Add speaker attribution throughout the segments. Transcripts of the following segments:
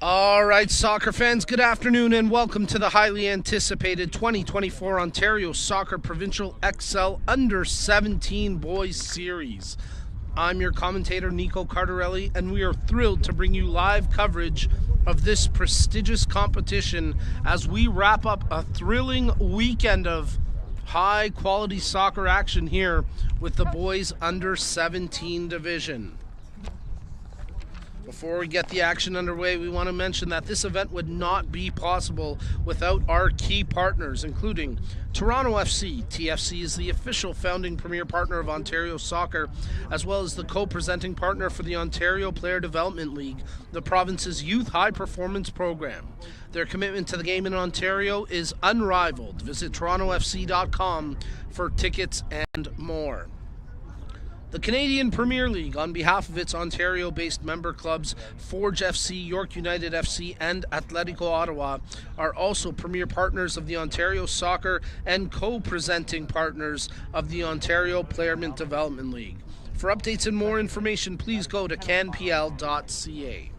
Speaker 1: All right, soccer fans, good afternoon and welcome to the highly anticipated 2024 Ontario Soccer Provincial Xcel Under-17 Boys Series. I'm your commentator, Nico Cardarelli, and we are thrilled to bring you live coverage of this prestigious competition as we wrap up a thrilling weekend of high-quality soccer action here with the Boys Under-17 division. Before we get the action underway, we want to mention that this event would not be possible without our key partners, including Toronto FC. TFC is the official founding premier partner of Ontario Soccer, as well as the co-presenting partner for the Ontario Player Development League, the province's youth high-performance program. Their commitment to the game in Ontario is unrivaled. Visit torontofc.com for tickets and more. The Canadian Premier League, on behalf of its Ontario-based member clubs Forge FC, York United FC, and Atletico Ottawa, are also premier partners of the Ontario Soccer and co-presenting partners of the Ontario Player Development League. For updates and more information, please go to canpl.ca.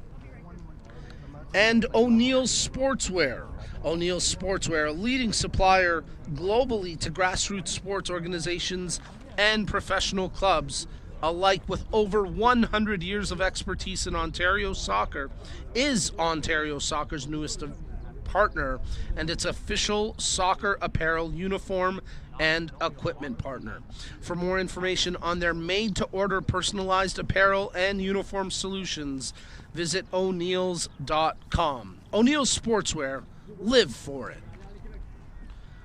Speaker 1: And O'Neill's Sportswear. O'Neill's Sportswear, a leading supplier globally to grassroots sports organizations and professional clubs alike, with over 100 years of expertise in Ontario soccer, is Ontario Soccer's newest partner and its official soccer apparel, uniform, and equipment partner. For more information on their made-to-order personalized apparel and uniform solutions, visit o'neills.com. O'Neill's Sportswear, live for it.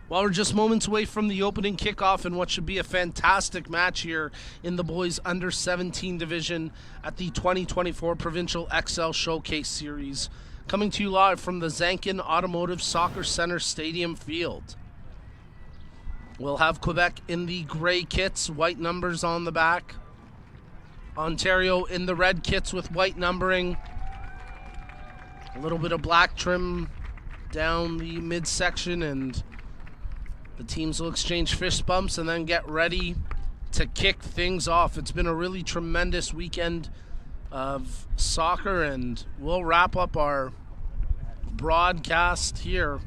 Speaker 1: While we're just moments away from the opening kickoff in what should be a fantastic match here in the Boys Under-17 division at the 2024 Provincial Xcel Showcase Series, coming to you live from the Zankin Automotive Soccer Center Stadium Field. We'll have Quebec in the gray kits, white numbers on the back. Ontario in the red kits with white numbering. A little bit of black trim down the midsection, and the teams will exchange fist bumps and then get ready to kick things off. It's been a really tremendous weekend of soccer, and we'll wrap up our broadcast here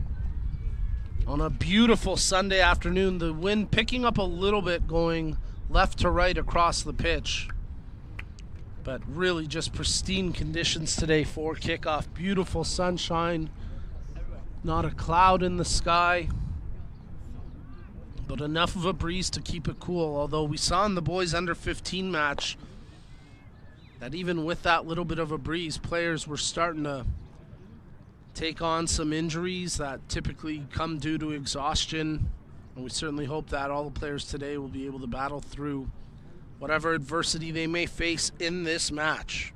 Speaker 1: on a beautiful Sunday afternoon. The wind picking up a little bit going left to right across the pitch, but really just pristine conditions today for kickoff. Beautiful sunshine, not a cloud in the sky, but enough of a breeze to keep it cool. Although we saw in the Boys Under-15 match that even with that little bit of a breeze, players were starting to take on some injuries that typically come due to exhaustion. And we certainly hope that all the players today will be able to battle through whatever adversity they may face in this match.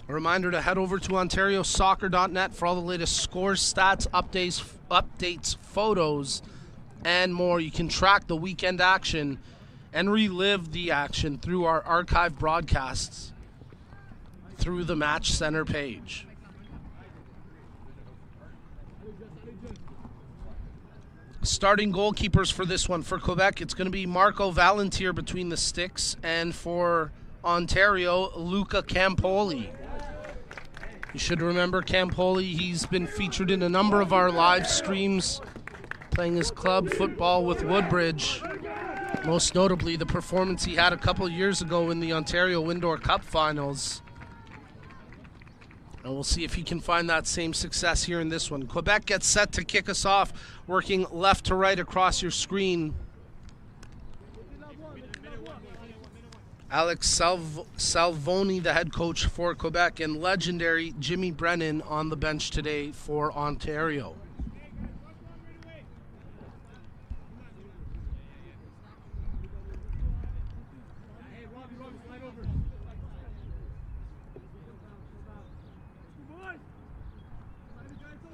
Speaker 1: A reminder to head over to ontariosoccer.net for all the latest scores, stats, updates, photos, and more. You can track the weekend action and relive the action through our archive broadcasts through the Match Center page. Starting goalkeepers for this one. For Quebec, it's going to be Marco Valentir between the sticks, and for Ontario, Luca Campoli. You should remember Campoli. He's been featured in a number of our live streams, playing his club football with Woodbridge. Most notably, the performance he had a couple years ago in the Ontario Indoor Cup Finals. And we'll see if he can find that same success here in this one. Quebec gets set to kick us off, working left to right across your screen. Alex Salvoni, the head coach for Quebec, and legendary Jimmy Brennan on the bench today for Ontario.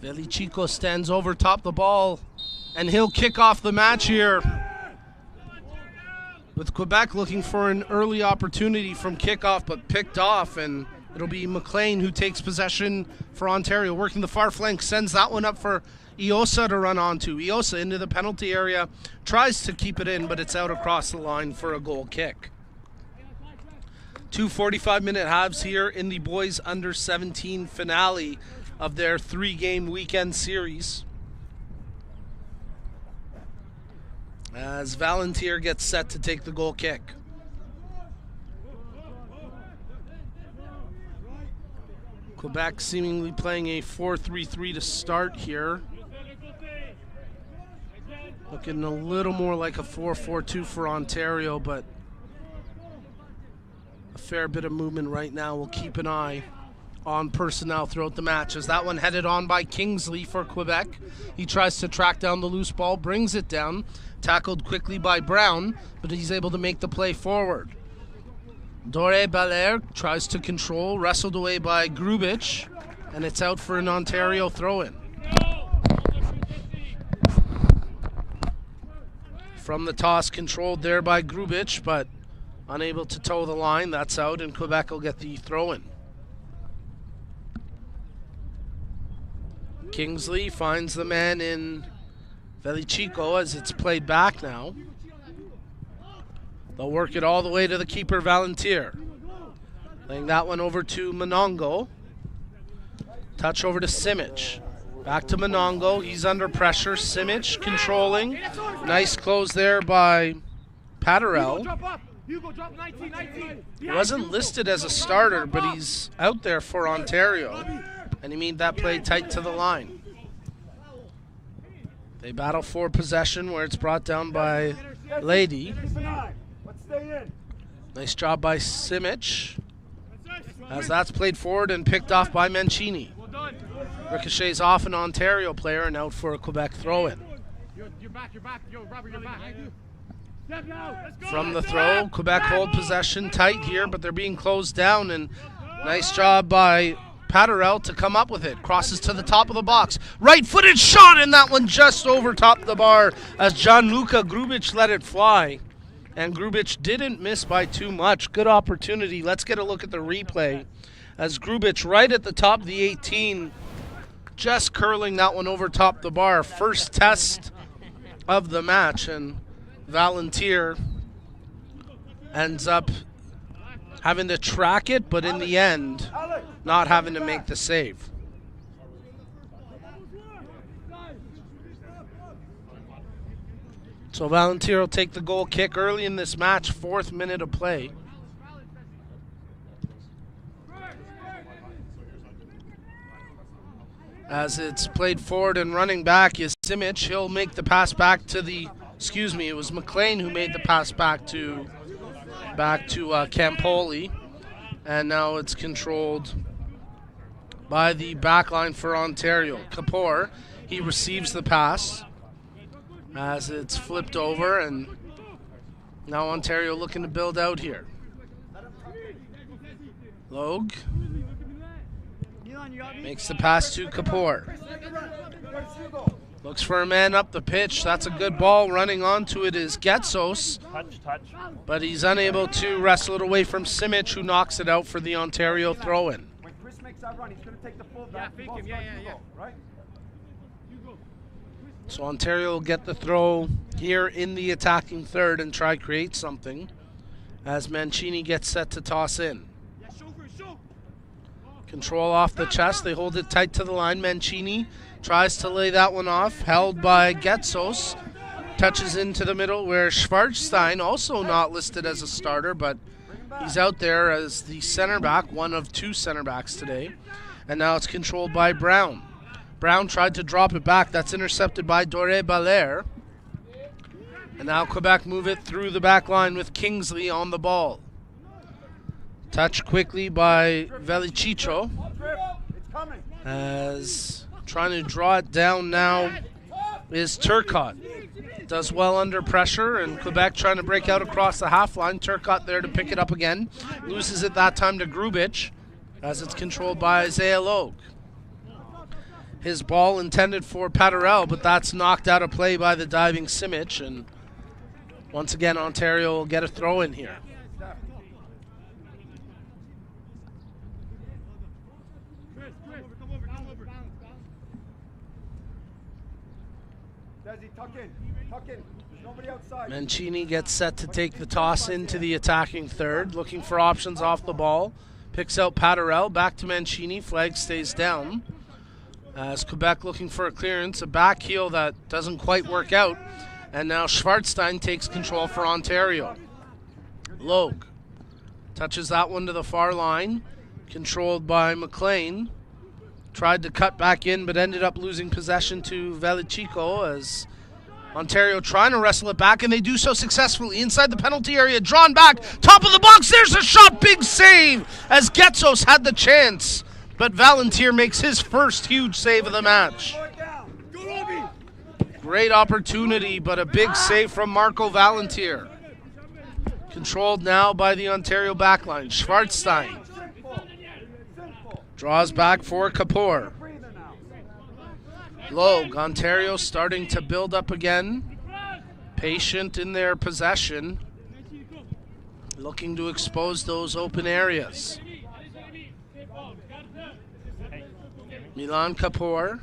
Speaker 1: Velichico stands over top the ball, and he'll kick off the match here, with Quebec looking for an early opportunity from kickoff, but picked off, and it'll be McLean who takes possession for Ontario. Working the far flank, sends that one up for Iosa to run onto. Iosa into the penalty area, tries to keep it in, but it's out across the line for a goal kick. Two 45-minute halves here in the boys under 17 finale of their 3-game weekend series. As Valentier gets set to take the goal kick. Quebec seemingly playing a 4-3-3 to start here. Looking a little more like a 4-4-2 for Ontario, but a fair bit of movement right now. We'll keep an eye on personnel throughout the match. As that one headed on by Kingsley for Quebec. He tries to track down the loose ball, brings it down. Tackled quickly by Brown, but he's able to make the play forward. Dore Belair tries to control, wrestled away by Grubich, and it's out for an Ontario throw-in. From the toss, controlled there by Grubich, but unable to toe the line. That's out, and Quebec will get the throw-in. Kingsley finds the man in Velichico as it's played back now. They'll work it all the way to the keeper, Valentier. Laying that one over to Monongo. Touch over to Simic. Back to Monongo. He's under pressure. Simic controlling. Nice close there by Paterell. He wasn't listed as a starter, but he's out there for Ontario. And he made that play tight to the line. They battle for possession where it's brought down by Lady. Nice job by Simic. As that's played forward and picked off by Mancini. Ricochets off an Ontario player and out for a Quebec throw-in. From the throw, Quebec hold possession tight here, but they're being closed down, and nice job by Paterell to come up with it. Crosses to the top of the box. Right-footed shot, and that one just over top the bar as Gianluca Grubich let it fly. And Grubich didn't miss by too much. Good opportunity. Let's get a look at the replay. As Grubich right at the top of the 18, just curling that one over top the bar. First test of the match, and Valentier ends up having to track it, but in the end, not having to make the save. So Valentier will take the goal kick early in this match, 4th minute of play. As it's played forward and running back is Simic. He'll make the pass back to the, it was McLean who made the pass back to Campoli. And now it's controlled by the back line for Ontario. Kapoor, he receives the pass as it's flipped over, and now Ontario looking to build out here. Logue makes the pass to Kapoor. Looks for a man up the pitch. That's a good ball. Running onto it is Getsos. But he's unable to wrestle it away from Simic, who knocks it out for the Ontario throw-in.
Speaker 2: When Chris makes that run, he's going to take the full back. Right?
Speaker 1: So Ontario will get the throw here in the attacking third and try to create something as Mancini gets set to toss in. Control off the chest. They hold it tight to the line. Mancini tries to lay that one off. Held by Getsos. Touches into the middle where Schwarzstein, also not listed as a starter, but he's out there as the center back, one of 2 center backs today. And now it's controlled by Brown. Brown tried to drop it back. That's intercepted by Dore Belair. And now Quebec move it through the back line with Kingsley on the ball. Touch quickly by Velichico. As trying to draw it down now is Turcotte. Does well under pressure, and Quebec trying to break out across the half line. Turcotte there to pick it up again. Loses it that time to Grubich as it's controlled by Isaiah Logue. His ball intended for Paterell, but that's knocked out of play by the diving Simic, and once again Ontario will get a throw in here.
Speaker 2: Desi, tuck in. Tuck in. There's nobody outside.
Speaker 1: Mancini gets set to take the toss into the attacking third, looking for options off the ball. Picks out Paterel, back to Mancini, flag stays down. As Quebec looking for a clearance, a back heel that doesn't quite work out. And now Schwarzstein takes control for Ontario. Logue touches that one to the far line, controlled by McLean. Tried to cut back in, but ended up losing possession to Velichico as Ontario trying to wrestle it back, and they do so successfully inside the penalty area. Drawn back, top of the box, there's a shot, big save as Getsos had the chance. But Valentir makes his first huge save of the match. Great opportunity, but a big save from Marco Valentir. Controlled now by the Ontario backline. Schwarzstein draws back for Kapoor. Logue, Ontario starting to build up again. Patient in their possession. Looking to expose those open areas. Milan Kapoor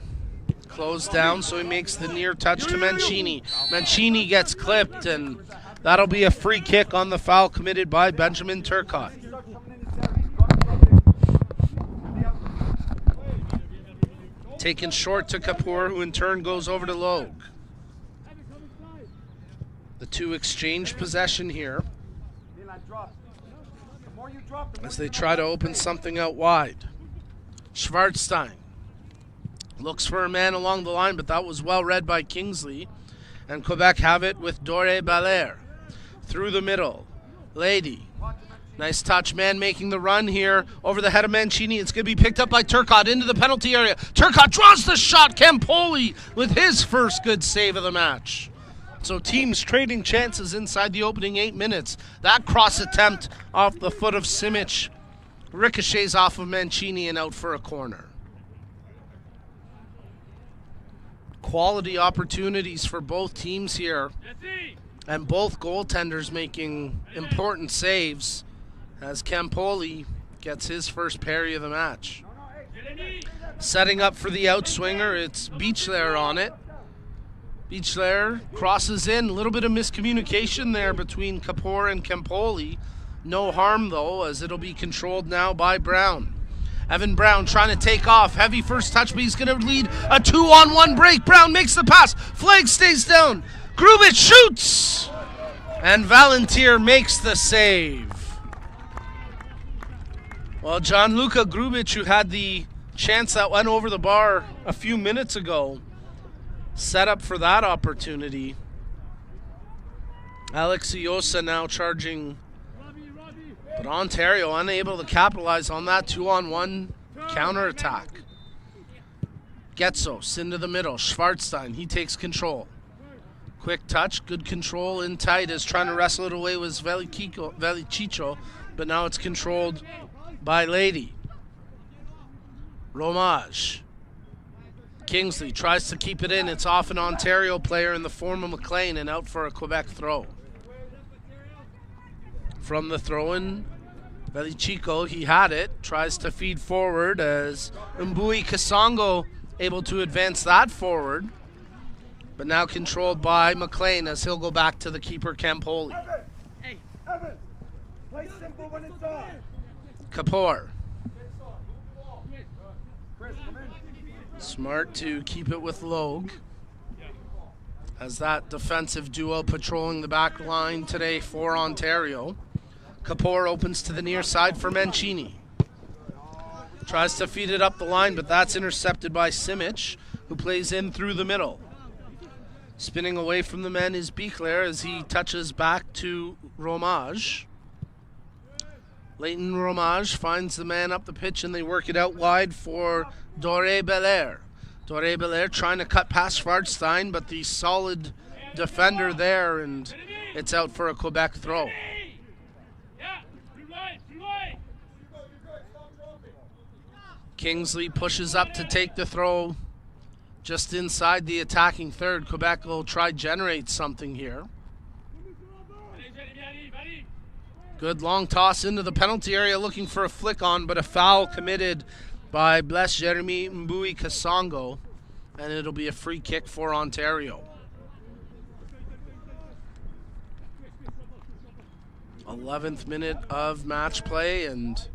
Speaker 1: closed down, so he makes the near touch to Mancini. Mancini gets clipped, and that'll be a free kick on the foul committed by Benjamin Turcotte. Taken short to Kapoor, who in turn goes over to Logue. The two exchange possession here as they try to open something out wide. Schwarzstein looks for a man along the line, but that was well read by Kingsley. And Quebec have it with Doré Belair. Through the middle. Lady. Nice touch, man making the run here over the head of Mancini. It's going to be picked up by Turcotte into the penalty area. Turcotte draws the shot. Campoli with his first good save of the match. So teams trading chances inside the opening 8 minutes. That cross attempt off the foot of Simic ricochets off of Mancini and out for a corner. Quality opportunities for both teams here, and both goaltenders making important saves as Campoli gets his first parry of the match. Setting up for the outswinger, it's Beachlair on it. Beachlair crosses in, a little bit of miscommunication there between Kapoor and Campoli. No harm though, as it'll be controlled now by Brown. Evan Brown trying to take off. Heavy first touch, but he's going to lead a 2-on-1 break. Brown makes the pass. Flag stays down. Grubich shoots. And Valentir makes the save. Well, Gianluca Grubich, who had the chance that went over the bar a few minutes ago, set up for that opportunity. Alex Iosa now charging. But Ontario unable to capitalize on that 2-on-1 counterattack. Getsos into the middle. Schwarzstein, he takes control. Quick touch, good control in tight as trying to wrestle it away was Velichico, but now it's controlled by Lady. Romage. Kingsley tries to keep it in. It's off an Ontario player in the form of McLean and out for a Quebec throw. From the throw-in, Velichico, he had it, tries to feed forward as Mbui Kasongo able to advance that forward, but now controlled by McLean as he'll go back to the keeper Campoli.
Speaker 2: Evan, play simple when it's on.
Speaker 1: Kapoor. Smart to keep it with Logue as that defensive duo patrolling the back line today for Ontario. Kapoor opens to the near side for Mancini. Tries to feed it up the line, but that's intercepted by Simic, who plays in through the middle. Spinning away from the men is Beachlair as he touches back to Romage. Leighton Romage finds the man up the pitch and they work it out wide for Doré Belair. Doré Belair trying to cut past Schwarzstein, but the solid defender there, and it's out for a Quebec throw. Kingsley pushes up to take the throw just inside the attacking third. Quebec will try generate something here. Good long toss into the penalty area looking for a flick on, but a foul committed by Blaise Jeremy Mbui Kasongo, and it'll be a free kick for Ontario. 11th minute of match play, and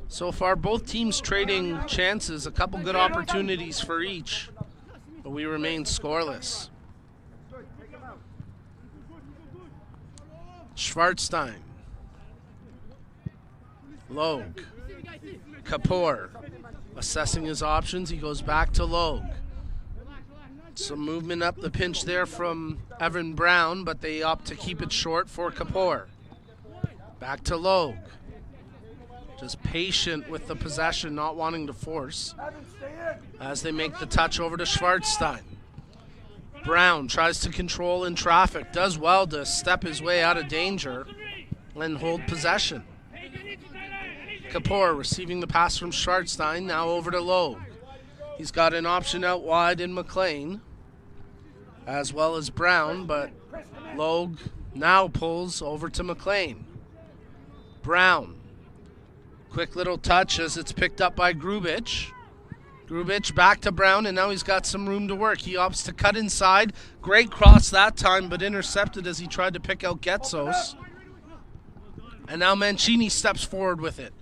Speaker 1: so far both teams trading chances, a couple good opportunities for each, but we remain scoreless. Schwarzstein, Logue, Kapoor, assessing his options, he goes back to Logue. Some movement up the pinch there from Evan Brown, but they opt to keep it short for Kapoor. Back to Logue. Just patient with the possession, not wanting to force, as they make the touch over to Schwarzstein. Brown tries to control in traffic, does well to step his way out of danger and hold possession. Kapoor receiving the pass from Schwarzstein, now over to Logue. He's got an option out wide in McLean, as well as Brown, but Logue now pulls over to McLean. Brown, quick little touch as it's picked up by Grubich. Grubich back to Brown, and now he's got some room to work. He opts to cut inside. Great cross that time, but intercepted as he tried to pick out Getsos. And now Mancini steps forward with it.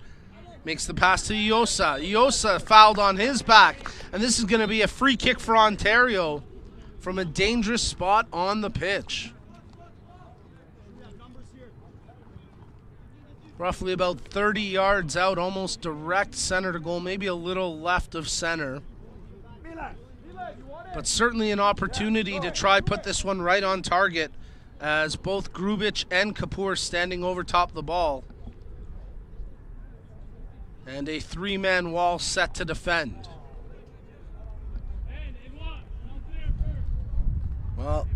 Speaker 1: Makes the pass to Iosa. Iosa fouled on his back, and this is going to be a free kick for Ontario from a dangerous spot on the pitch. Roughly about 30 yards out, almost direct center to goal, maybe a little left of center. But certainly an opportunity to try put this one right on target, as both Grubich and Kapoor standing over top of the ball. And a three-man wall set to defend. Well,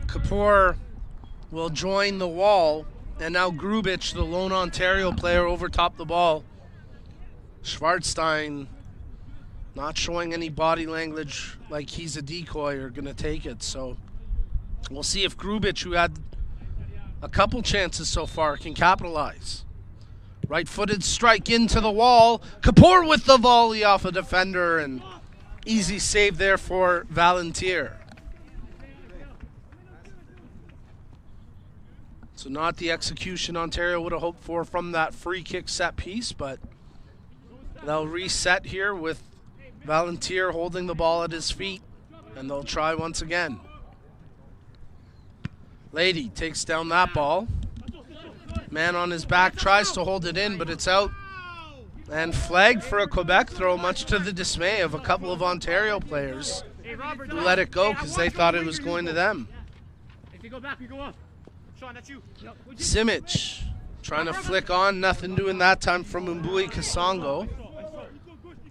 Speaker 1: Kapoor will join the wall, and now Grubich, the lone Ontario player, over top the ball. Schwarzstein not showing any body language like he's a decoy or going to take it. So we'll see if Grubich, who had a couple chances so far, can capitalize. Right-footed strike into the wall. Kapoor with the volley off a defender, and easy save there for Valentier. So not the execution Ontario would have hoped for from that free kick set piece, but they'll reset here with Valentier holding the ball at his feet, and they'll try once again. Lady takes down that ball. Man on his back tries to hold it in, but it's out. And flagged for a Quebec throw, much to the dismay of a couple of Ontario players who let it go because they thought it was going to them.
Speaker 2: If you go back, you go up. Sean, that's you.
Speaker 1: Simic trying to flick on, nothing doing that time from Mbui Kasongo,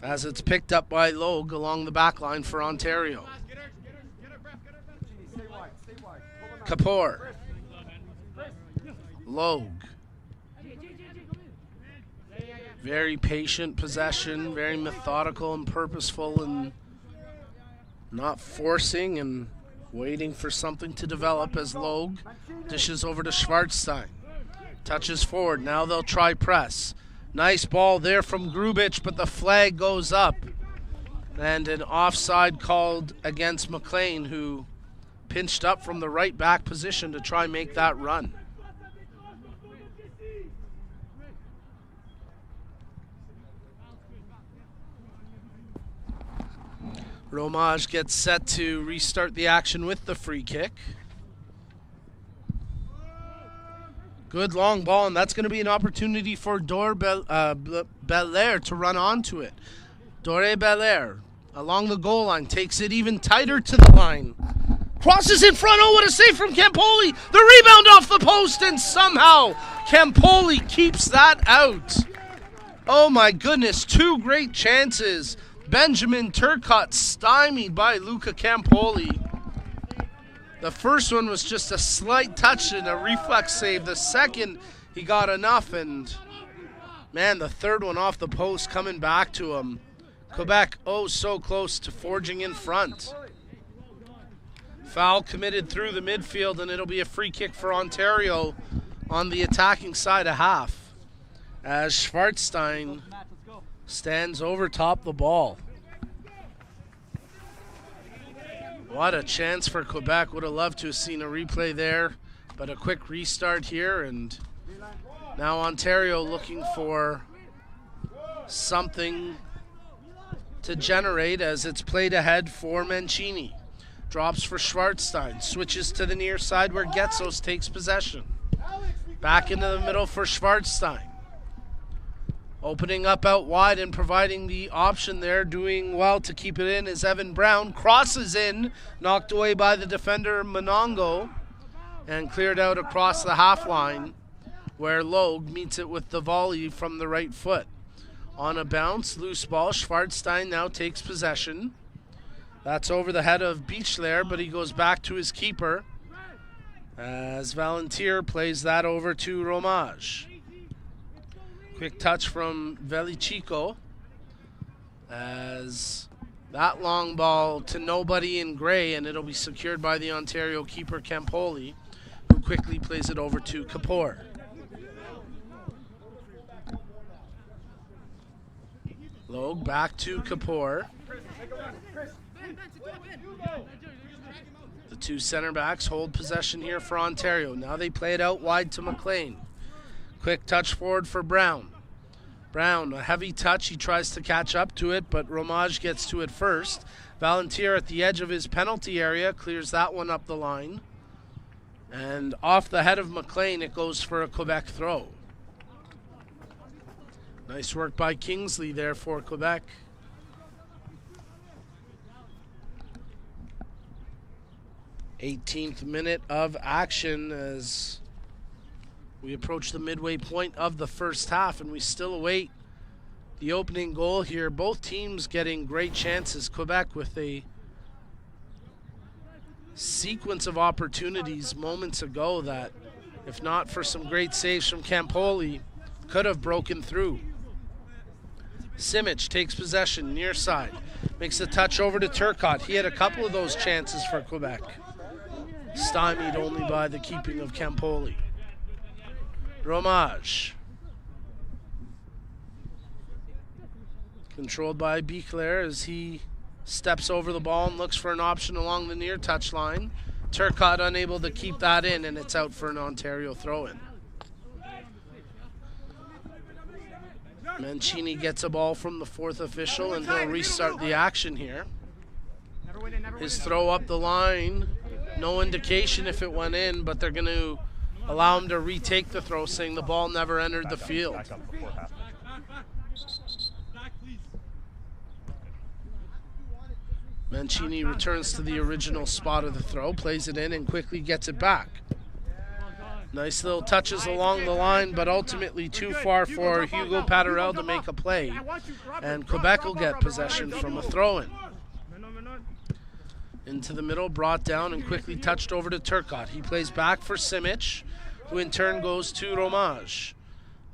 Speaker 1: as it's picked up by Logue along the back line for Ontario. Kapoor. Logue. Very patient possession, very methodical and purposeful, and not forcing and waiting for something to develop as Logue dishes over to Schwarzstein. Touches forward. Now they'll try press. Nice ball there from Grubich, but the flag goes up. And an offside called against McLean, who pinched up from the right back position to try and make that run. Romage gets set to restart the action with the free kick. Good long ball, and that's going to be an opportunity for Dore Belair to run onto it. Dore Belair along the goal line, takes it even tighter to the line. Crosses in front, oh, what a save from Campoli. The rebound off the post, and somehow Campoli keeps that out. Oh my goodness, two great chances. Benjamin Turcotte stymied by Luca Campoli. The first one was just a slight touch and a reflex save. The second, he got enough, and man, the third one off the post coming back to him. Quebec, oh, so close to forging in front. Foul committed through the midfield, and it'll be a free kick for Ontario on the attacking side of half, as Schwarzstein stands over top the ball. What a chance for Quebec. Would have loved to have seen a replay there, but a quick restart here, and Now Ontario looking for something to generate as it's played ahead for Mancini. Drops for Schwarzstein. Switches to the near side where Getsos takes possession. Back into the middle for Schwarzstein. Opening up out wide and providing the option there. Doing well to keep it in is Evan Brown. Crosses in. Knocked away by the defender Monongo. And cleared out across the half line where Logue meets it with the volley from the right foot. On a bounce, loose ball. Schwarzstein now takes possession. That's over the head of Beachlair, but he goes back to his keeper as Valentier plays that over to Romage. Quick touch from Velicico as that long ball to nobody in gray, and it'll be secured by the Ontario keeper Campoli, who quickly plays it over to Kapoor. Logue back to Kapoor. The two center backs hold possession here for Ontario. Now they play it out wide to McLean. Quick touch forward for Brown. Brown, a heavy touch. He tries to catch up to it, but Romage gets to it first. Valentier at the edge of his penalty area clears that one up the line. And off the head of McLean, it goes for a Quebec throw. Nice work by Kingsley there for Quebec. 18th minute of action as we approach the midway point of the first half, and we still await the opening goal here. Both teams getting great chances. Quebec with a sequence of opportunities moments ago that, if not for some great saves from Campoli, could have broken through. Simic takes possession near side, makes a touch over to Turcotte. He had a couple of those chances for Quebec, stymied only by the keeping of Campoli. Romage, controlled by Beaclair as he steps over the ball and looks for an option along the near touch line. Turcotte unable to keep that in, and it's out for an Ontario throw-in. Mancini gets a ball from the fourth official, and he'll restart the action here. His throw up the line, no indication if it went in, but they're going to allow him to retake the throw, saying the ball never entered the field. Mancini returns to the original spot of the throw, plays it in, and quickly gets it back. Nice little touches along the line, but ultimately too far for Hugo Paterel to make a play. And Quebec will get possession from a throw-in. Into the middle, brought down and quickly touched over to Turcotte. He plays back for Simic, who in turn goes to Romage.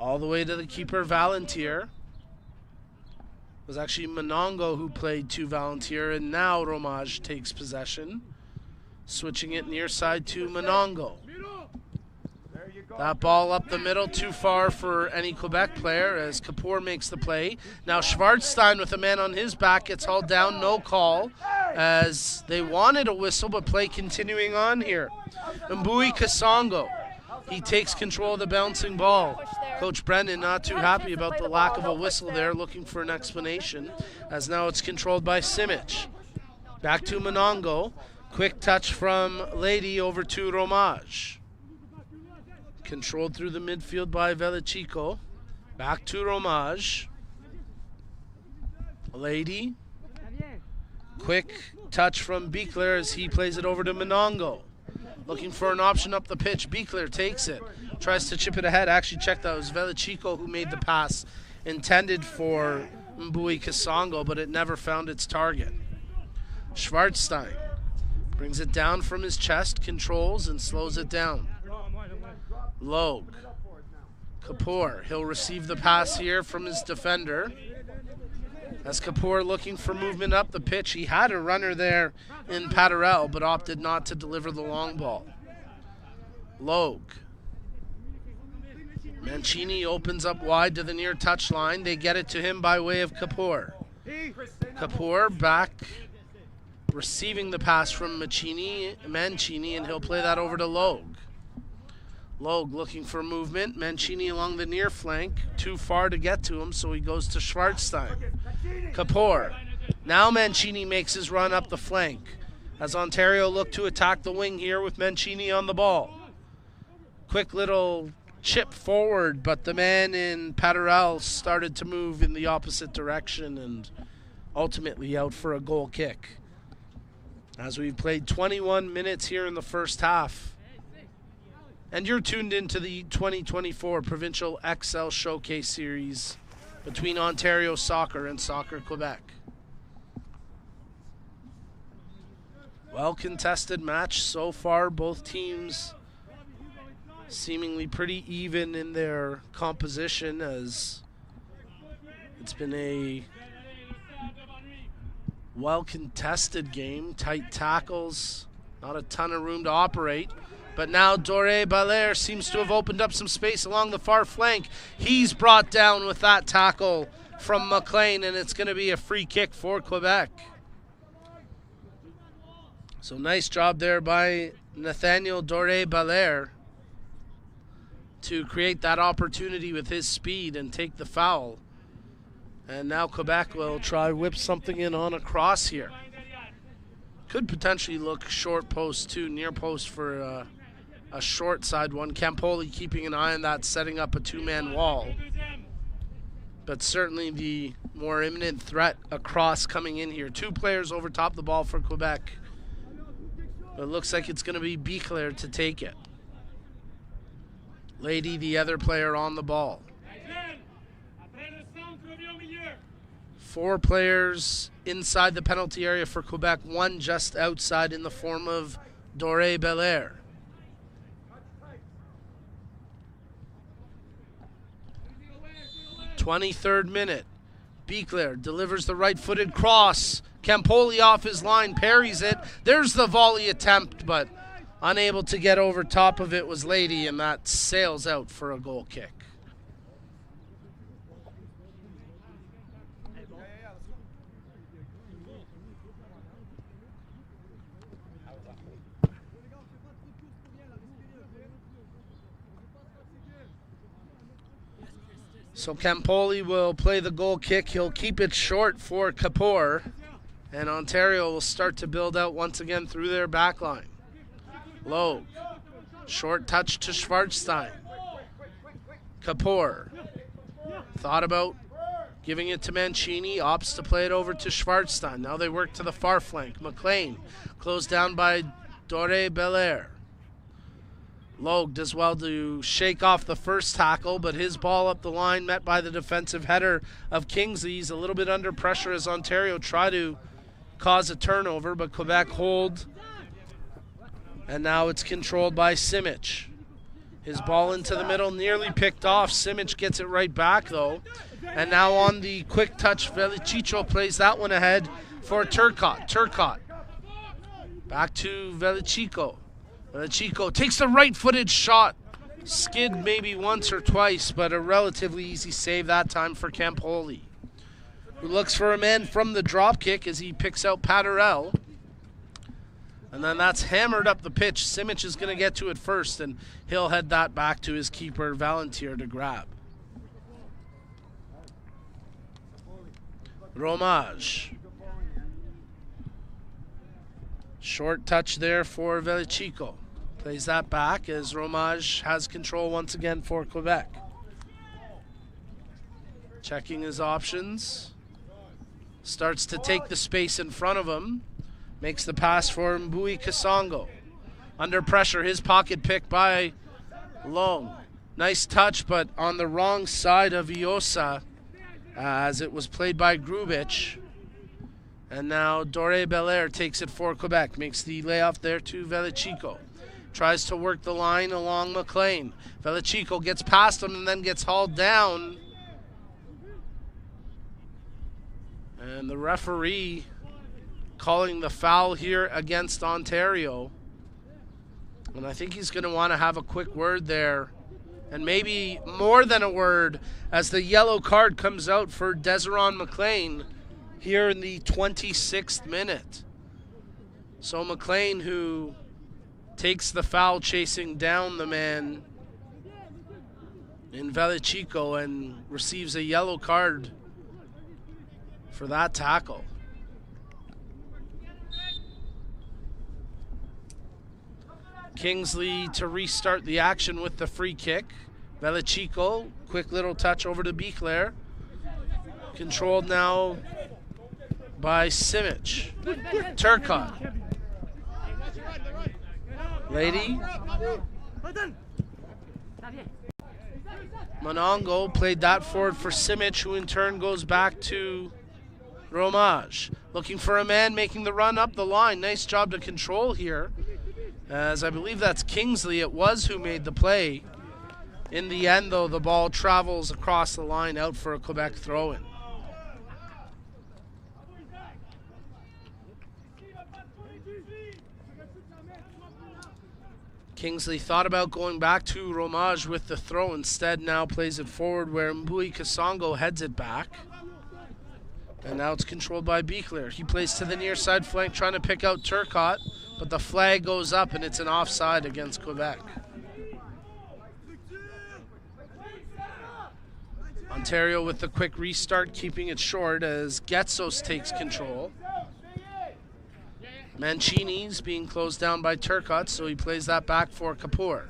Speaker 1: All the way to the keeper, Valentier. It was actually Monongo who played to Valentier, and now Romage takes possession. Switching it near side to Monongo. That ball up the middle, too far for any Quebec player as Kapoor makes the play. Now Schwarzstein with a man on his back gets hauled down, no call, as they wanted a whistle, but play continuing on here. Mbui Kasongo, he takes control of the bouncing ball. Coach Brendan not too happy about the lack of a whistle there, looking for an explanation, as now it's controlled by Simic. Back to Monongo, quick touch from Lady over to Romage. Controlled through the midfield by Velicico. Back to Romage. Lady. Quick touch from Beaclair as he plays it over to Monongo. Looking for an option up the pitch. Beaclair takes it. Tries to chip it ahead. Actually, check that. It was Velicico who made the pass intended for Mbui Kasongo, but it never found its target. Schwarzstein brings it down from his chest, controls, and slows it down. Logue. Kapoor, he'll receive the pass here from his defender. As Kapoor looking for movement up the pitch. He had a runner there in Paterel, but opted not to deliver the long ball. Logue. Mancini opens up wide to the near touch line. They get it to him by way of Kapoor. Kapoor back, receiving the pass from Mancini, and he'll play that over to Logue. Logue looking for movement. Mancini along the near flank. Too far to get to him, so he goes to Schwarzstein. Kapoor. Now Mancini makes his run up the flank as Ontario look to attack the wing here with Mancini on the ball. Quick little chip forward, but the man in Paterel started to move in the opposite direction and ultimately out for a goal kick. As we've played 21 minutes here in the first half. And you're tuned into the 2024 Provincial Xcel Showcase Series between Ontario Soccer and Soccer Quebec. Well contested match so far. Both teams seemingly pretty even in their composition, as it's been a well contested game. Tight tackles, not a ton of room to operate. But now Doré Belair seems to have opened up some space along the far flank. He's brought down with that tackle from McLean, and it's going to be a free kick for Quebec. So nice job there by Nathaniel Doré Belair to create that opportunity with his speed and take the foul. And now Quebec will try whip something in on a cross here. Could potentially look short post too, near post for a short side one. Campoli keeping an eye on that, setting up a two-man wall. But certainly the more imminent threat across coming in here. Two players over top the ball for Quebec. But it looks like it's going to be Biclair to take it. Lady, the other player on the ball. Four players inside the penalty area for Quebec, one just outside in the form of Doré Belair. '23rd minute. Biclair delivers the right-footed cross. Campoli off his line, parries it. There's the volley attempt, but unable to get over top of it was Lady, and that sails out for a goal kick. So Campoli will play the goal kick. He'll keep it short for Kapoor. And Ontario will start to build out once again through their back line. Logue. Short touch to Schwarzstein. Kapoor. Thought about giving it to Mancini. Opts to play it over to Schwarzstein. Now they work to the far flank. McLean closed down by Doré Belair. Logue does well to shake off the first tackle, but his ball up the line met by the defensive header of Kingsley. He's a little bit under pressure as Ontario try to cause a turnover, but Quebec hold. And now it's controlled by Simic. His ball into the middle, nearly picked off. Simic gets it right back, though. And now on the quick touch, Velicicho plays that one ahead for Turcotte. Turcotte back to Velicicho. Velicicho takes the right-footed shot. Skid maybe once or twice, but a relatively easy save that time for Campoli, who looks for a man from the drop kick as he picks out Paterel. And then that's hammered up the pitch. Simic is going to get to it first, and he'll head that back to his keeper, Valentir, to grab. Romage. Short touch there for Velicicho. Plays that back as Romage has control once again for Quebec. Checking his options. Starts to take the space in front of him. Makes the pass for Mbui Kasongo. Under pressure, his pocket pick by Long. Nice touch, but on the wrong side of Iosa, as it was played by Grubich. And now Doré Belair takes it for Quebec. Makes the layoff there to Velicicho. Tries to work the line along McLean. Velicicho gets past him and then gets hauled down. And the referee calling the foul here against Ontario. And I think he's going to want to have a quick word there. And maybe more than a word, as the yellow card comes out for Desiron McLean here in the 26th minute. So McLean, who takes the foul chasing down the man in Velichico and receives a yellow card for that tackle. Kingsley to restart the action with the free kick. Velichico, quick little touch over to Beclair. Controlled now by Simic. Turcotte. Lady. Monongo played that forward for Simic, who in turn goes back to Romage. Looking for a man making the run up the line. Nice job to control here. As I believe that's Kingsley, it was who made the play. In the end, though, the ball travels across the line out for a Quebec throw-in. Kingsley thought about going back to Romage with the throw. Instead, now plays it forward where Mbui Kasongo heads it back. And now it's controlled by Beclair. He plays to the near side flank, trying to pick out Turcotte, but the flag goes up and it's an offside against Quebec. Ontario with the quick restart, keeping it short as Getsos takes control. Mancini's being closed down by Turcotte, so he plays that back for Kapoor.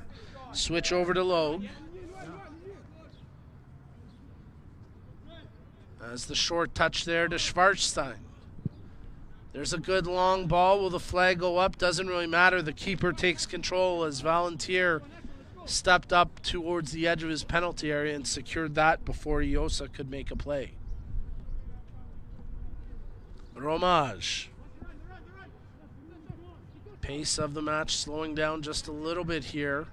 Speaker 1: Switch over to Logue. As the short touch there to Schwarzstein. There's a good long ball. Will the flag go up? Doesn't really matter. The keeper takes control as Valentier stepped up towards the edge of his penalty area and secured that before Iosa could make a play. Romage. Pace of the match slowing down just a little bit here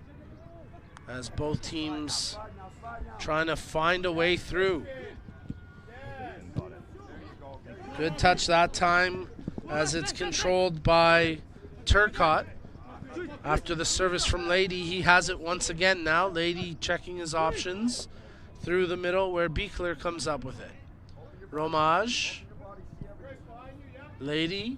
Speaker 1: as both teams trying to find a way through. Good touch that time as it's controlled by Turcotte. After the service from Lady, he has it once again now. Lady checking his options through the middle where Beclair comes up with it. Romage. Lady.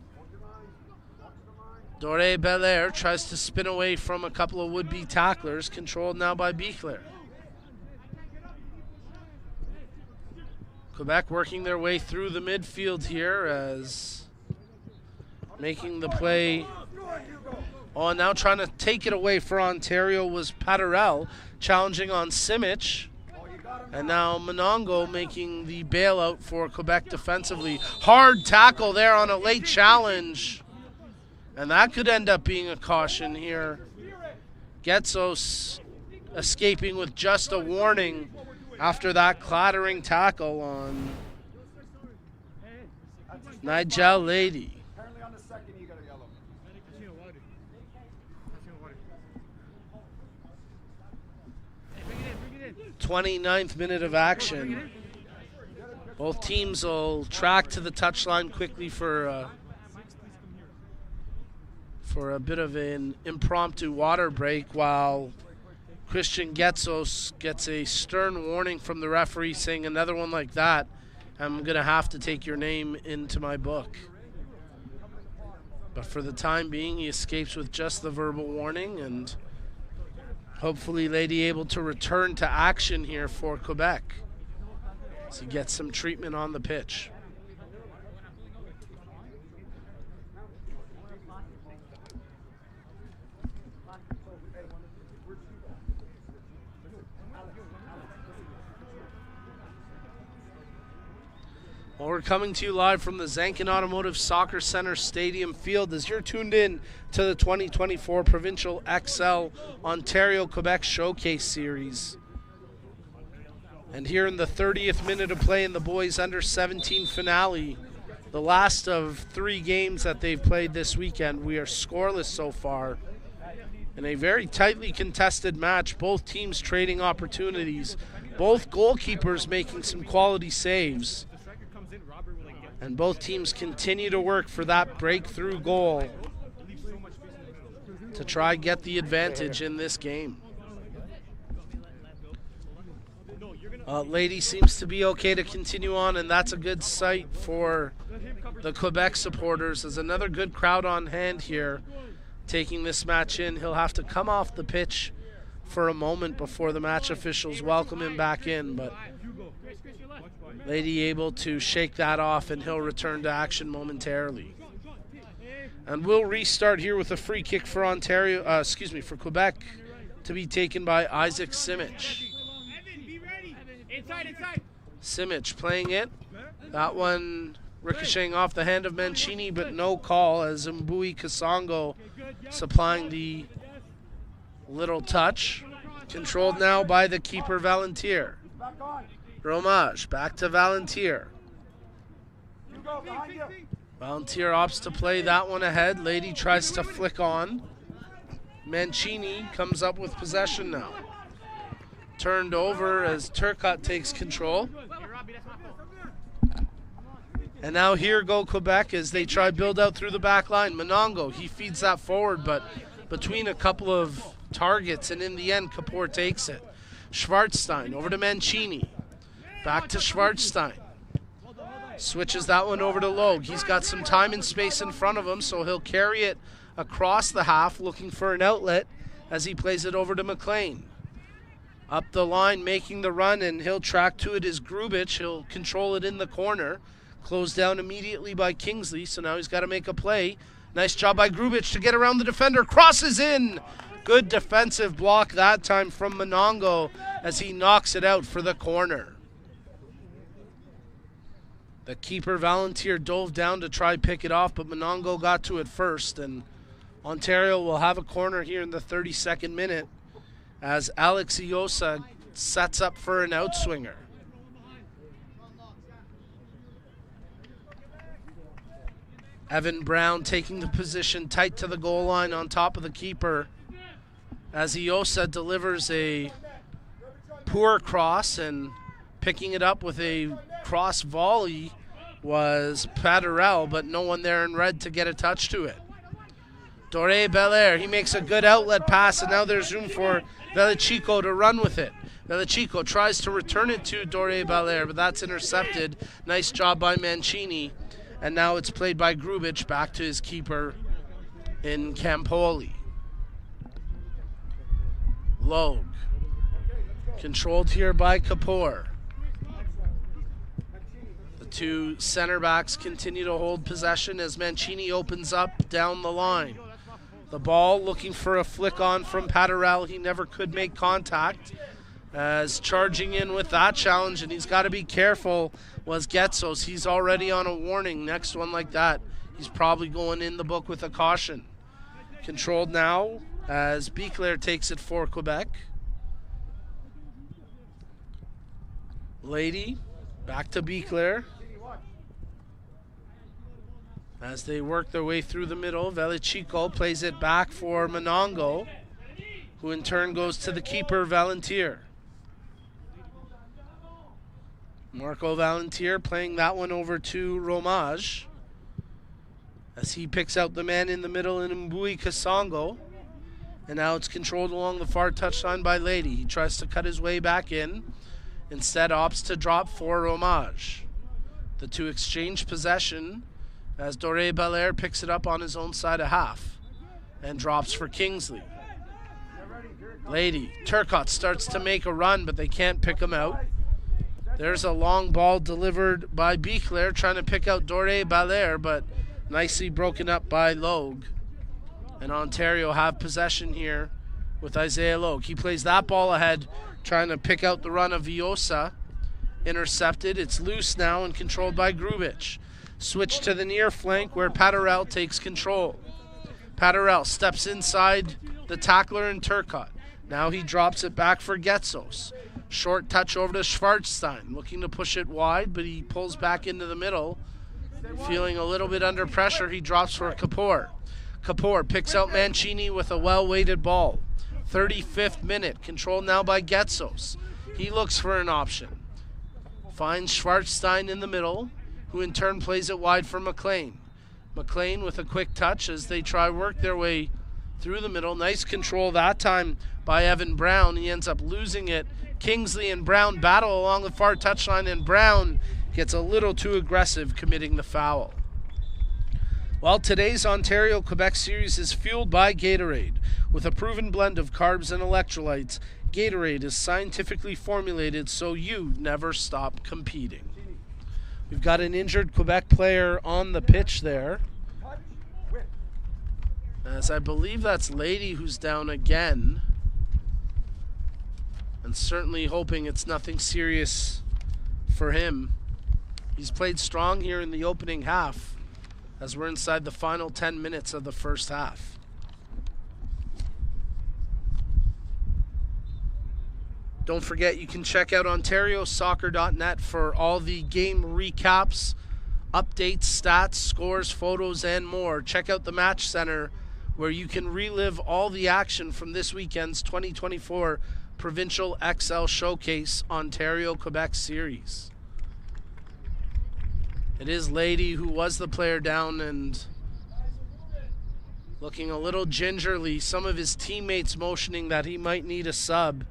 Speaker 1: Doré Belair tries to spin away from a couple of would-be tacklers, controlled now by Beclair. Quebec working their way through the midfield here as making the play. Oh, and now trying to take it away for Ontario was Paterel, challenging on Simic. And now Monongo making the bailout for Quebec defensively. Hard tackle there on a late challenge. And that could end up being a caution here. Getsos escaping with just a warning after that clattering tackle on Nigel Lady. 29th minute of action. Both teams will track to the touchline quickly for a bit of an impromptu water break, while Christian Getsos gets a stern warning from the referee saying, another one like that, I'm going to have to take your name into my book. But for the time being, he escapes with just the verbal warning, and hopefully Lady able to return to action here for Quebec as he gets some treatment on the pitch. Well, we're coming to you live from the Zankin Automotive Soccer Center Stadium Field as you're tuned in to the 2024 Provincial Xcel Ontario-Quebec Showcase Series. And here in the 30th minute of play in the boys under 17 finale, the last of 3 games that they've played this weekend, we are scoreless so far. In a very tightly contested match, both teams trading opportunities, both goalkeepers making some quality saves. And both teams continue to work for that breakthrough goal to try get the advantage in this game. Lady seems to be okay to continue on, and that's a good sight for the Quebec supporters. There's another good crowd on hand here taking this match in. He'll have to come off the pitch for a moment before the match officials welcome him back in, but Lady able to shake that off, and he'll return to action momentarily. And we'll restart here with a free kick for for Quebec, to be taken by Isaac Simic. Simic playing it. That one ricocheting off the hand of Mancini, but no call, as Mbui Kasongo supplying the little touch. Controlled now by the keeper, Valentier. Romage back to Valentier. Valentier opts to play that one ahead. Lady tries to flick on. Mancini comes up with possession now. Turned over as Turcotte takes control. And now here go Quebec as they try build out through the back line. Monongo, he feeds that forward, but between a couple of targets, and in the end, Kapoor takes it. Schwarzstein over to Mancini. Back to Schwarzstein. Switches that one over to Logue. He's got some time and space in front of him, so he'll carry it across the half, looking for an outlet as he plays it over to McLean. Up the line, making the run, and he'll track to it is Grubich. He'll control it in the corner. Closed down immediately by Kingsley, so now he's got to make a play. Nice job by Grubich to get around the defender. Crosses in. Good defensive block that time from Monongo as he knocks it out for the corner. The keeper, Valentier, dove down to try pick it off, but Monongo got to it first, and Ontario will have a corner here in the 32nd minute as Alex Iosa sets up for an outswinger. Evan Brown taking the position tight to the goal line on top of the keeper as Iosa delivers a poor cross, and picking it up with a cross volley was Paterel, but no one there in red to get a touch to it. Doré Belair, he makes a good outlet pass, and now there's room for Velichico to run with it. Velichico tries to return it to Doré Belair, but that's intercepted. Nice job by Mancini. And now it's played by Grubich back to his keeper in Campoli. Logue. Controlled here by Kapoor. The two center backs continue to hold possession as Mancini opens up down the line. The ball looking for a flick on from Paterel. He never could make contact. As charging in with that challenge, and he's got to be careful, was Getsos. He's already on a warning. Next one like that, he's probably going in the book with a caution. Controlled now as Biclair takes it for Quebec. Lady, back to Biclair. As they work their way through the middle, Velichico plays it back for Monongo, who in turn goes to the keeper, Valentier. Marco Valentier playing that one over to Romage as he picks out the man in the middle in Mbui Kasongo. And now it's controlled along the far touchline by Lady. He tries to cut his way back in. Instead opts to drop for Romage. The two exchange possession as Doré Belair picks it up on his own side of half and drops for Kingsley. Lady, Turcotte starts to make a run, but they can't pick him out. There's a long ball delivered by Biclair trying to pick out Doré Belair, but nicely broken up by Logue. And Ontario have possession here with Isaiah Logue. He plays that ball ahead, trying to pick out the run of Iosa. Intercepted. It's loose now and controlled by Grubich. Switch to the near flank where Paterel takes control. Paterel steps inside the tackler in Turcotte. Now he drops it back for Getsos. Short touch over to Schwarzstein, looking to push it wide, but he pulls back into the middle. Feeling a little bit under pressure, he drops for Kapoor. Kapoor picks out Mancini with a well-weighted ball. 35th minute, controlled now by Getsos. He looks for an option. Finds Schwarzstein in the middle, who in turn plays it wide for McLean. McLean with a quick touch as they try work their way through the middle. Nice control that time by Evan Brown. He ends up losing it. Kingsley and Brown battle along the far touchline, and Brown gets a little too aggressive, committing the foul. Well, today's Ontario-Quebec series is fueled by Gatorade. With a proven blend of carbs and electrolytes, Gatorade is scientifically formulated so you never stop competing. We've got an injured Quebec player on the pitch there, as I believe that's Lady who's down again. And certainly hoping it's nothing serious for him. He's played strong here in the opening half, as we're inside the final 10 minutes of the first half. Don't forget, you can check out OntarioSoccer.net for all the game recaps, updates, stats, scores, photos, and more. Check out the Match Center, where you can relive all the action from this weekend's 2024 Provincial Xcel Showcase Ontario-Quebec Series. It is Lady who was the player down and looking a little gingerly. Some of his teammates motioning that he might need a sub.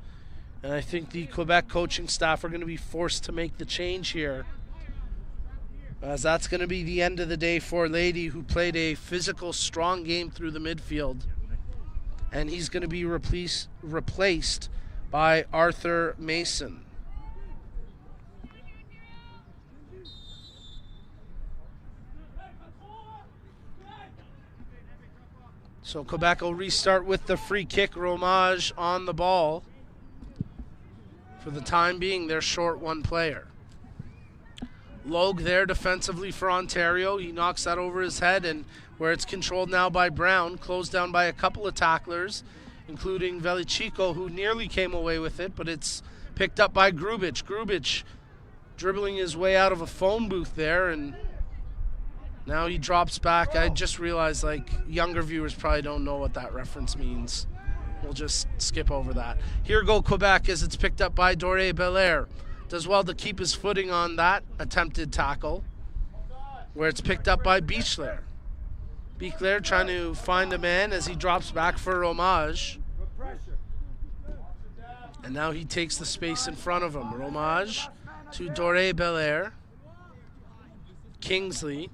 Speaker 1: And I think the Quebec coaching staff are going to be forced to make the change here, as that's going to be the end of the day for Lady, who played a physical, strong game through the midfield. And he's going to be replaced by Arthur Mason. So Quebec will restart with the free kick. Romage on the ball. For the time being, they're short one player. Logue there defensively for Ontario. He knocks that over his head, and where it's controlled now by Brown, closed down by a couple of tacklers, including Velichico, who nearly came away with it, but it's picked up by Grubich. Grubich dribbling his way out of a phone booth there, and now he drops back. I just realized, like, younger viewers probably don't know what that reference means. We'll just skip over that. Here go Quebec as it's picked up by Doré Belair. Does well to keep his footing on that attempted tackle, where it's picked up by Beechler. Beechler trying to find a man as he drops back for Romage. And now he takes the space in front of him. Romage to Doré Belair. Kingsley.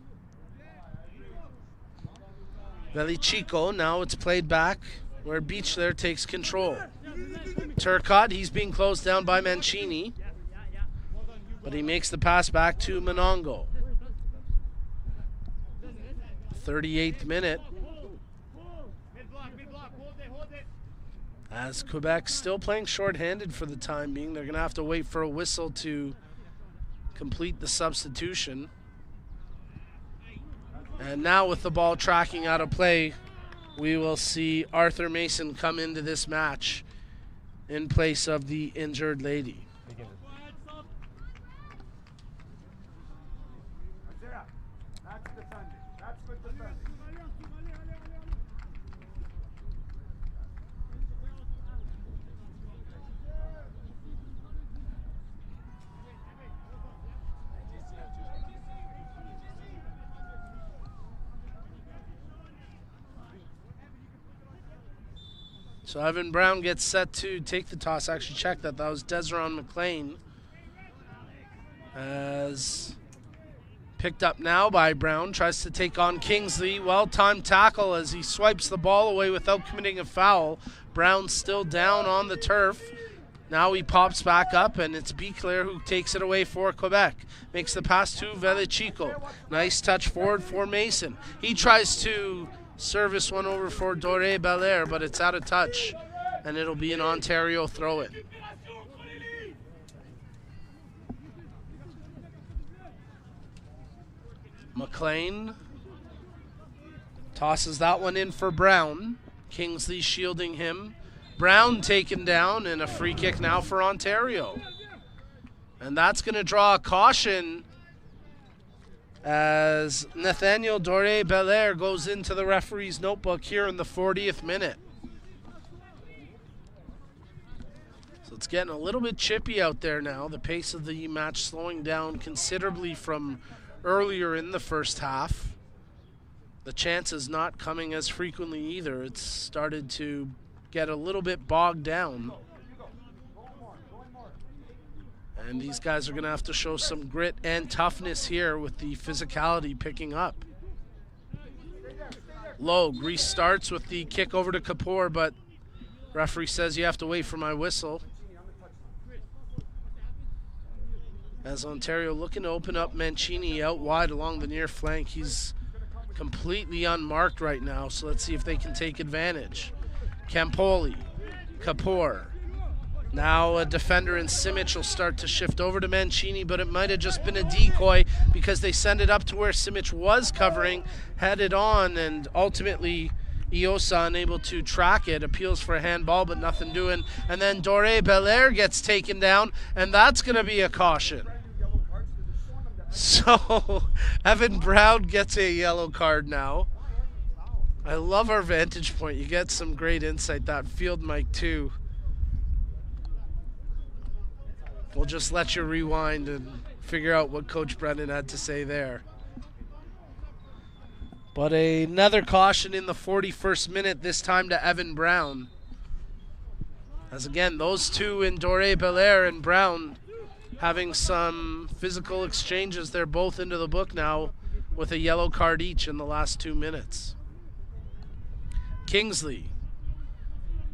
Speaker 1: Velichico, now it's played back where Beechler takes control. Turcotte, he's being closed down by Mancini, but he makes the pass back to Monongo. 38th minute. As Quebec still playing shorthanded for the time being, they're going to have to wait for a whistle to complete the substitution. And now with the ball tracking out of play, we will see Arthur Mason come into this match in place of the injured Lady. So Evan Brown gets set to take the toss. Actually, check that. That was Desron McLean. As picked up now by Brown. Tries to take on Kingsley. Well-timed tackle as he swipes the ball away without committing a foul. Brown still down on the turf. Now he pops back up, and it's Beechler who takes it away for Quebec. Makes the pass to Velichico. Nice touch forward for Mason. He tries to service one over for Doré Belair, but it's out of touch, and it'll be an Ontario throw-in. McLean tosses that one in for Brown. Kingsley shielding him. Brown taken down, and a free kick now for Ontario. And that's going to draw a caution as Nathaniel Doré Belair goes into the referee's notebook here in the 40th minute. So it's getting a little bit chippy out there now. The pace of the match slowing down considerably from earlier in the first half. The chances not coming as frequently either. It's started to get a little bit bogged down. And these guys are going to have to show some grit and toughness here with the physicality picking up. Logue restarts with the kick over to Kapoor, but referee says you have to wait for my whistle. As Ontario looking to open up Mancini out wide along the near flank. He's completely unmarked right now, so let's see if they can take advantage. Campoli, Kapoor. Now a defender in Simic will start to shift over to Mancini, but it might have just been a decoy because they send it up to where Simic was covering, headed on, and ultimately Iosa unable to track it. Appeals for a handball, but nothing doing. And then Doré Belair gets taken down, and that's going to be a caution. So Evan Brown gets a yellow card now. I love our vantage point. You get some great insight. That field mic too. We'll just let you rewind and figure out what Coach Brennan had to say there. But another caution in the 41st minute, this time to Evan Brown. As again, those two in Doré Belair and Brown having some physical exchanges. They're both into the book now with a yellow card each in the last 2 minutes. Kingsley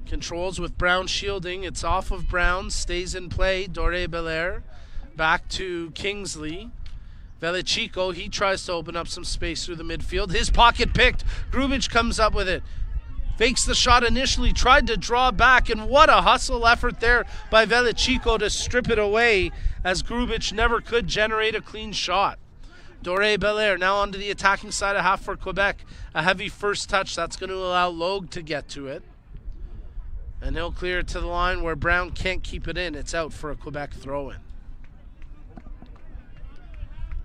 Speaker 1: controls with Brown shielding. It's off of Brown, stays in play. Doré Belair back to Kingsley. Velichico, he tries to open up some space through the midfield. His pocket picked. Grubic comes up with it. Fakes the shot initially, tried to draw back, and what a hustle effort there by Velichico to strip it away as Grubic never could generate a clean shot. Doré Belair now onto the attacking side of half for Quebec. A heavy first touch that's going to allow Logue to get to it. And he'll clear it to the line where Brown can't keep it in. It's out for a Quebec throw-in.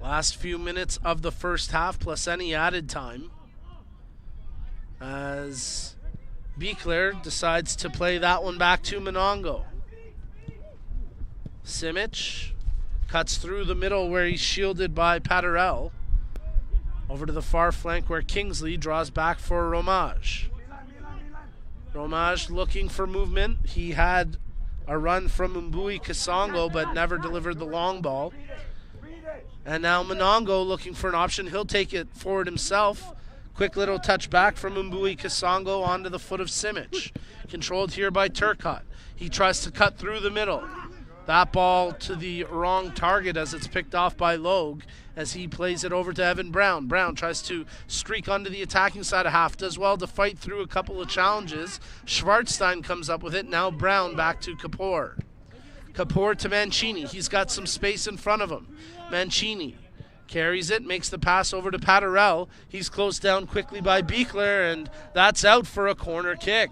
Speaker 1: Last few minutes of the first half plus any added time. As Beekler decides to play that one back to Monongo. Simic cuts through the middle where he's shielded by Paterel. Over to the far flank where Kingsley draws back for Romage. Romage looking for movement. He had a run from Mbui Kasongo but never delivered the long ball. And now Monongo looking for an option. He'll take it forward himself. Quick little touch back from Mbui Kasongo onto the foot of Simic. Controlled here by Turcotte. He tries to cut through the middle. That ball to the wrong target as it's picked off by Logue as he plays it over to Evan Brown. Brown tries to streak onto the attacking side of half. Does well to fight through a couple of challenges. Schwarzstein comes up with it. Now Brown back to Kapoor. Kapoor to Mancini. He's got some space in front of him. Mancini carries it, makes the pass over to Paterel. He's closed down quickly by Beekler, and that's out for a corner kick.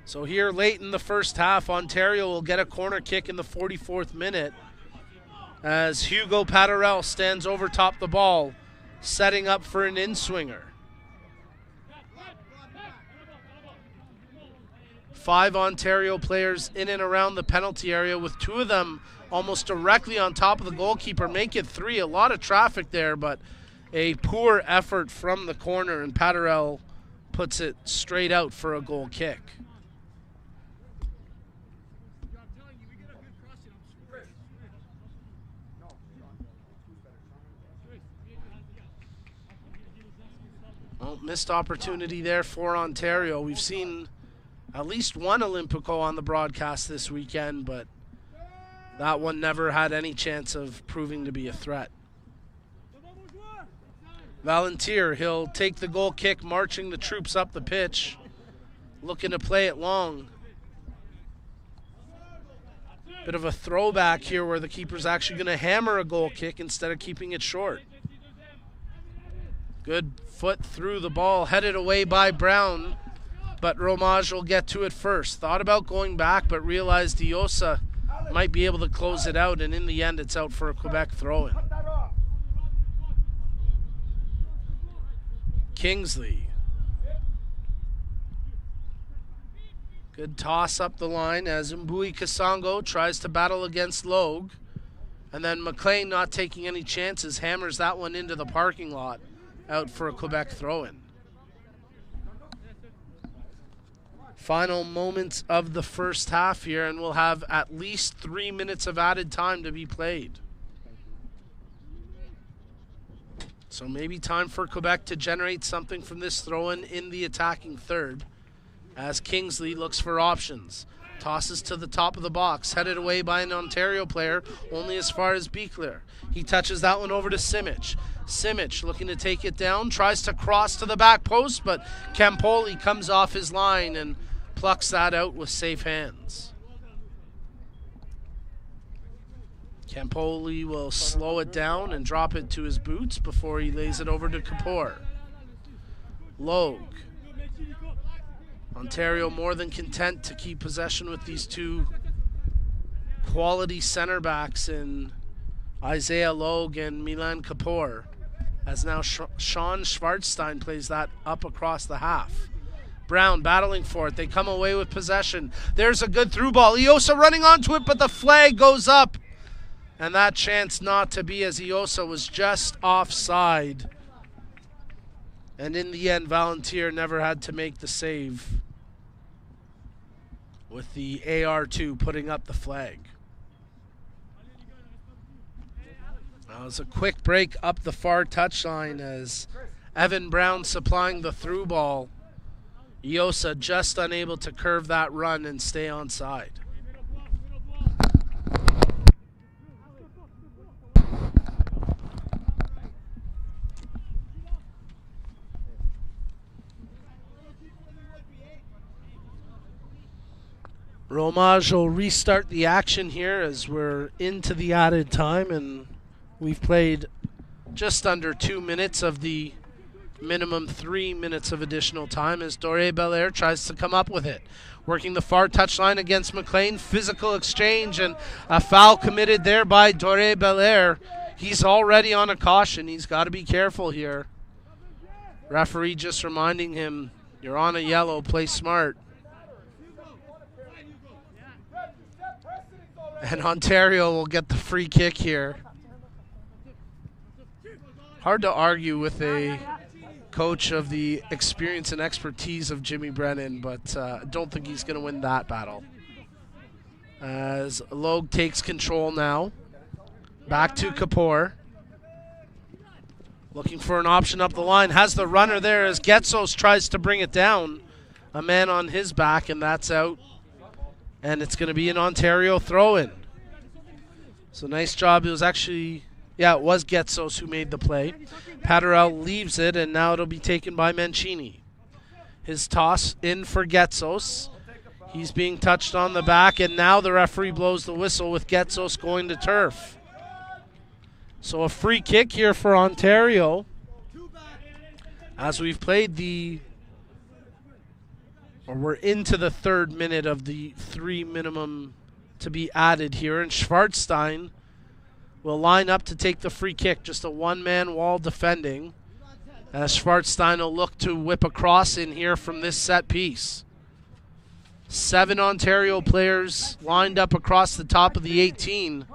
Speaker 1: So here late in the first half, Ontario will get a corner kick in the 44th minute as Hugo Paterel stands over top the ball, setting up for an in-swinger. 5 Ontario players in and around the penalty area, with 2 of them almost directly on top of the goalkeeper. Make it 3. A lot of traffic there, but a poor effort from the corner, and Paterel puts it straight out for a goal kick. Well, missed opportunity there for Ontario. We've seen at least one Olympico on the broadcast this weekend, but that one never had any chance of proving to be a threat. Valentier, he'll take the goal kick, marching the troops up the pitch, looking to play it long. Bit of a throwback here where the keeper's actually going to hammer a goal kick instead of keeping it short. Good foot through the ball, headed away by Brown, but Romage will get to it first. Thought about going back, but realized Diosa might be able to close it out, and in the end, it's out for a Quebec throw-in. Kingsley. Good toss up the line as Mbui Kasongo tries to battle against Logue. And then McLean, not taking any chances, hammers that one into the parking lot, out for a Quebec throw-in. Final moments of the first half here, and we'll have at least 3 minutes of added time to be played. So maybe time for Quebec to generate something from this throw-in in the attacking third, as Kingsley looks for options. Tosses to the top of the box, headed away by an Ontario player, only as far as Beekler. He touches that one over to Simic. Simic looking to take it down, tries to cross to the back post, but Campoli comes off his line and plucks that out with safe hands. Campoli will slow it down and drop it to his boots before he lays it over to Kapoor. Logue. Ontario more than content to keep possession with these two quality center backs in Isaiah Logue and Milan Kapoor, as now Sean Schwarzstein plays that up across the half. Brown battling for it. They come away with possession. There's a good through ball. Iosa running onto it, but the flag goes up. And that chance not to be, as Iosa was just offside. And in the end, Valentier never had to make the save, with the AR2 putting up the flag. That was a quick break up the far touchline as Evan Brown supplying the through ball. Iosa just unable to curve that run and stay onside. Romage will restart the action here as we're into the added time, and we've played just under 2 minutes of the minimum 3 minutes of additional time as Doré Belair tries to come up with it. Working the far touchline against McLean. Physical exchange and a foul committed there by Doré Belair. He's already on a caution. He's got to be careful here. Referee just reminding him, you're on a yellow, play smart. And Ontario will get the free kick here. Hard to argue with a coach of the experience and expertise of Jimmy Brennan, but I don't think he's going to win that battle. As Logue takes control now. Back to Kapoor. Looking for an option up the line. Has the runner there as Getsos tries to bring it down. A man on his back, and that's out. And it's going to be an Ontario throw-in. So nice job. It was actually, it was Getsos who made the play. Paterel leaves it, and now it'll be taken by Mancini. His toss in for Getsos. He's being touched on the back, and now the referee blows the whistle with Getsos going to turf. So a free kick here for Ontario as we've played we're into the 3rd minute of the 3 minimum to be added here, and Schwarzstein will line up to take the free kick. Just a one-man wall defending, as Schwarzstein will look to whip a cross in here from this set piece. 7 Ontario players lined up across the top of the 18,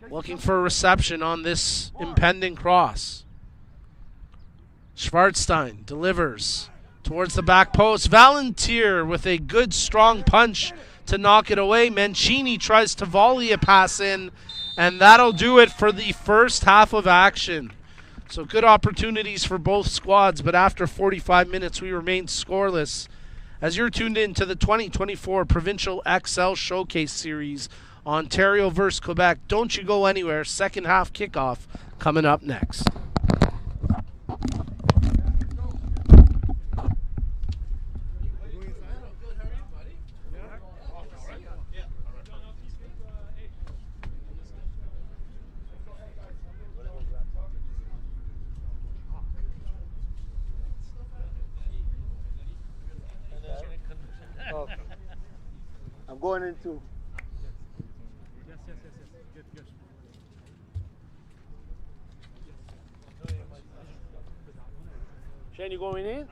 Speaker 1: looking for a reception on this impending cross. Schwarzstein delivers towards the back post. Valentier with a good strong punch to knock it away. Mancini tries to volley a pass in, and that'll do it for the first half of action. So good opportunities for both squads, but after 45 minutes we remain scoreless. As you're tuned in to the 2024 Provincial Xcel Showcase Series, Ontario versus Quebec. Don't you go anywhere. Second half kickoff coming up next.
Speaker 2: I'm going into. Good. Shane, you going in?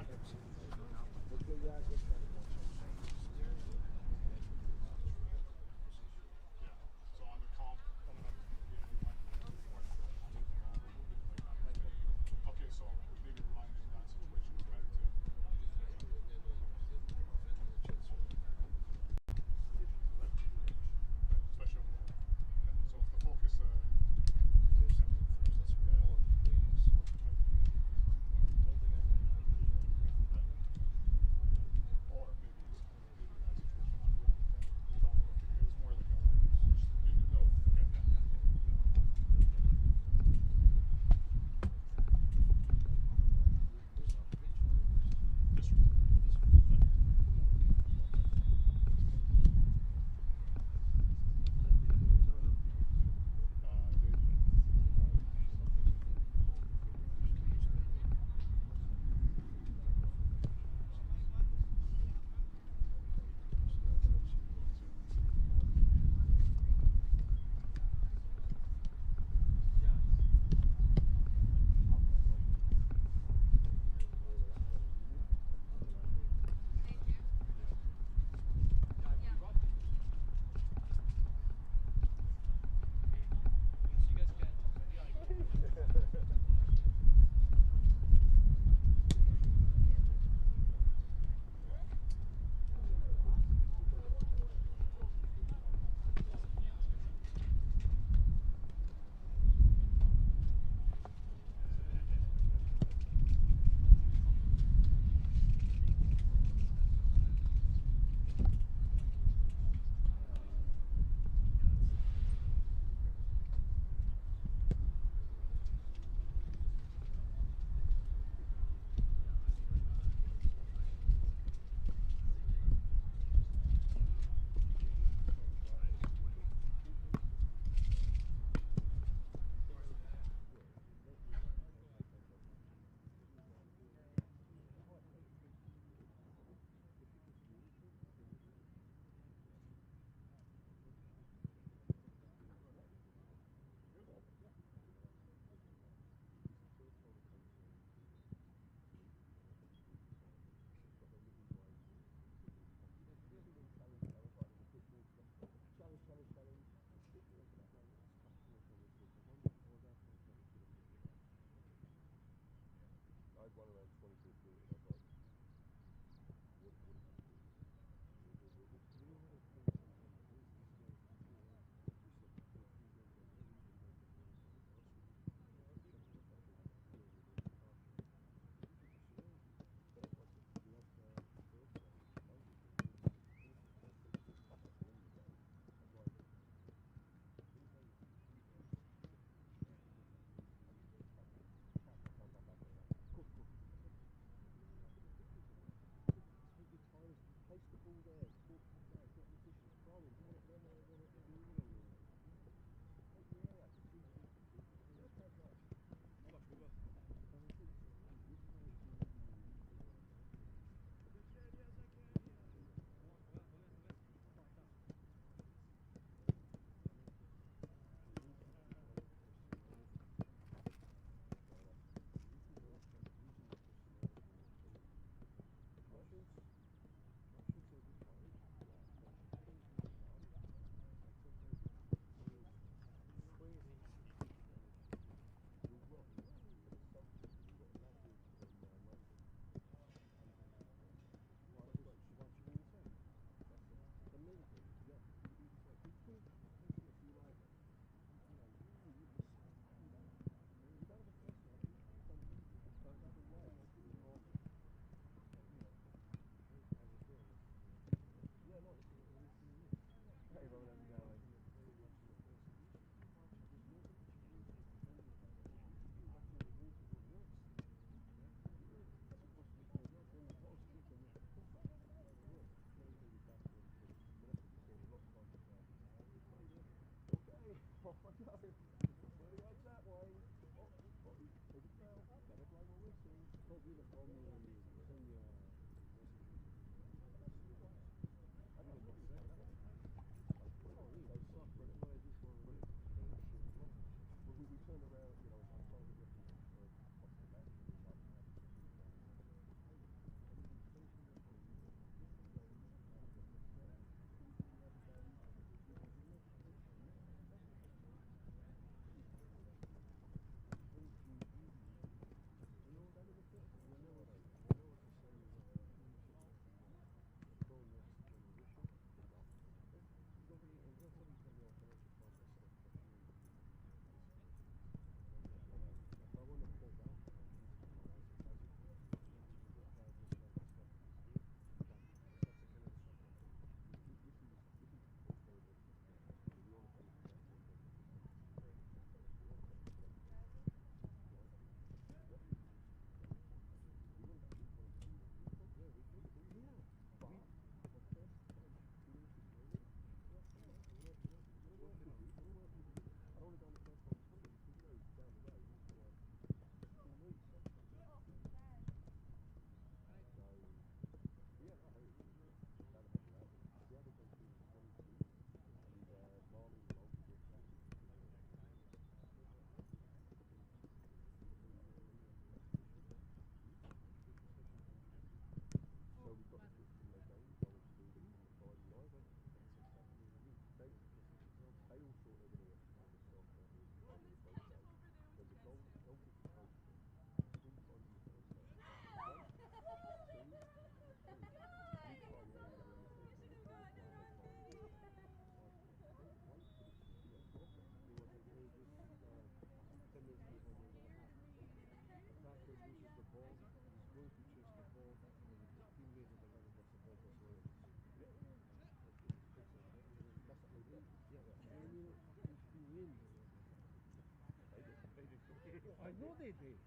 Speaker 2: I know they did.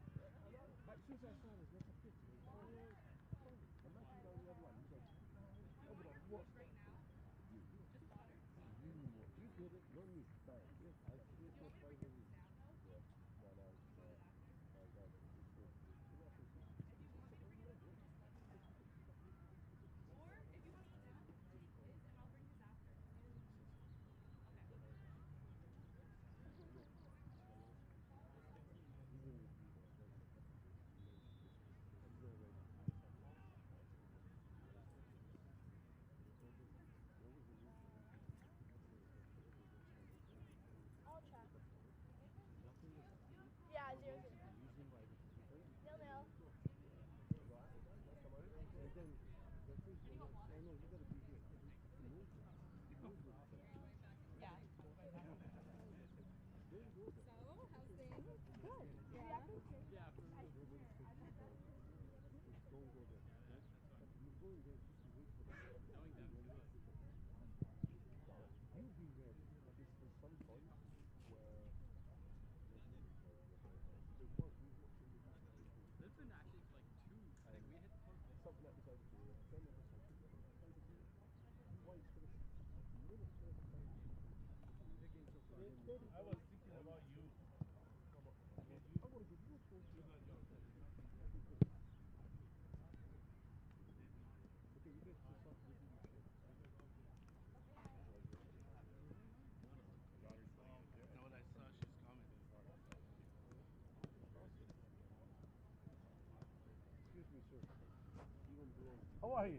Speaker 2: As soon as I saw this, what's a picture? And that's the only other one. He's like, oh, but what's that? You. You did it, not me. Bang. Yes, I see it for 5 minutes. Yeah. No.
Speaker 3: Or if you want to eat now, do his and I'll bring his after.
Speaker 4: I'll check. Yeah, 0-0. 0-0.
Speaker 3: Yeah. So, how's things?
Speaker 4: Good.
Speaker 3: Yeah.
Speaker 2: Yeah, for real. Knowing them too. You'll be ready. There's some points where there's been actually like two. I think we hit the point something episode 2, then episode 2. I was thinking about you.
Speaker 4: I want to give you a phone call. Okay, you guys just talk to the shit.
Speaker 2: No, what I saw, she's coming.
Speaker 4: Excuse me, sir. You want to go?
Speaker 2: How are you?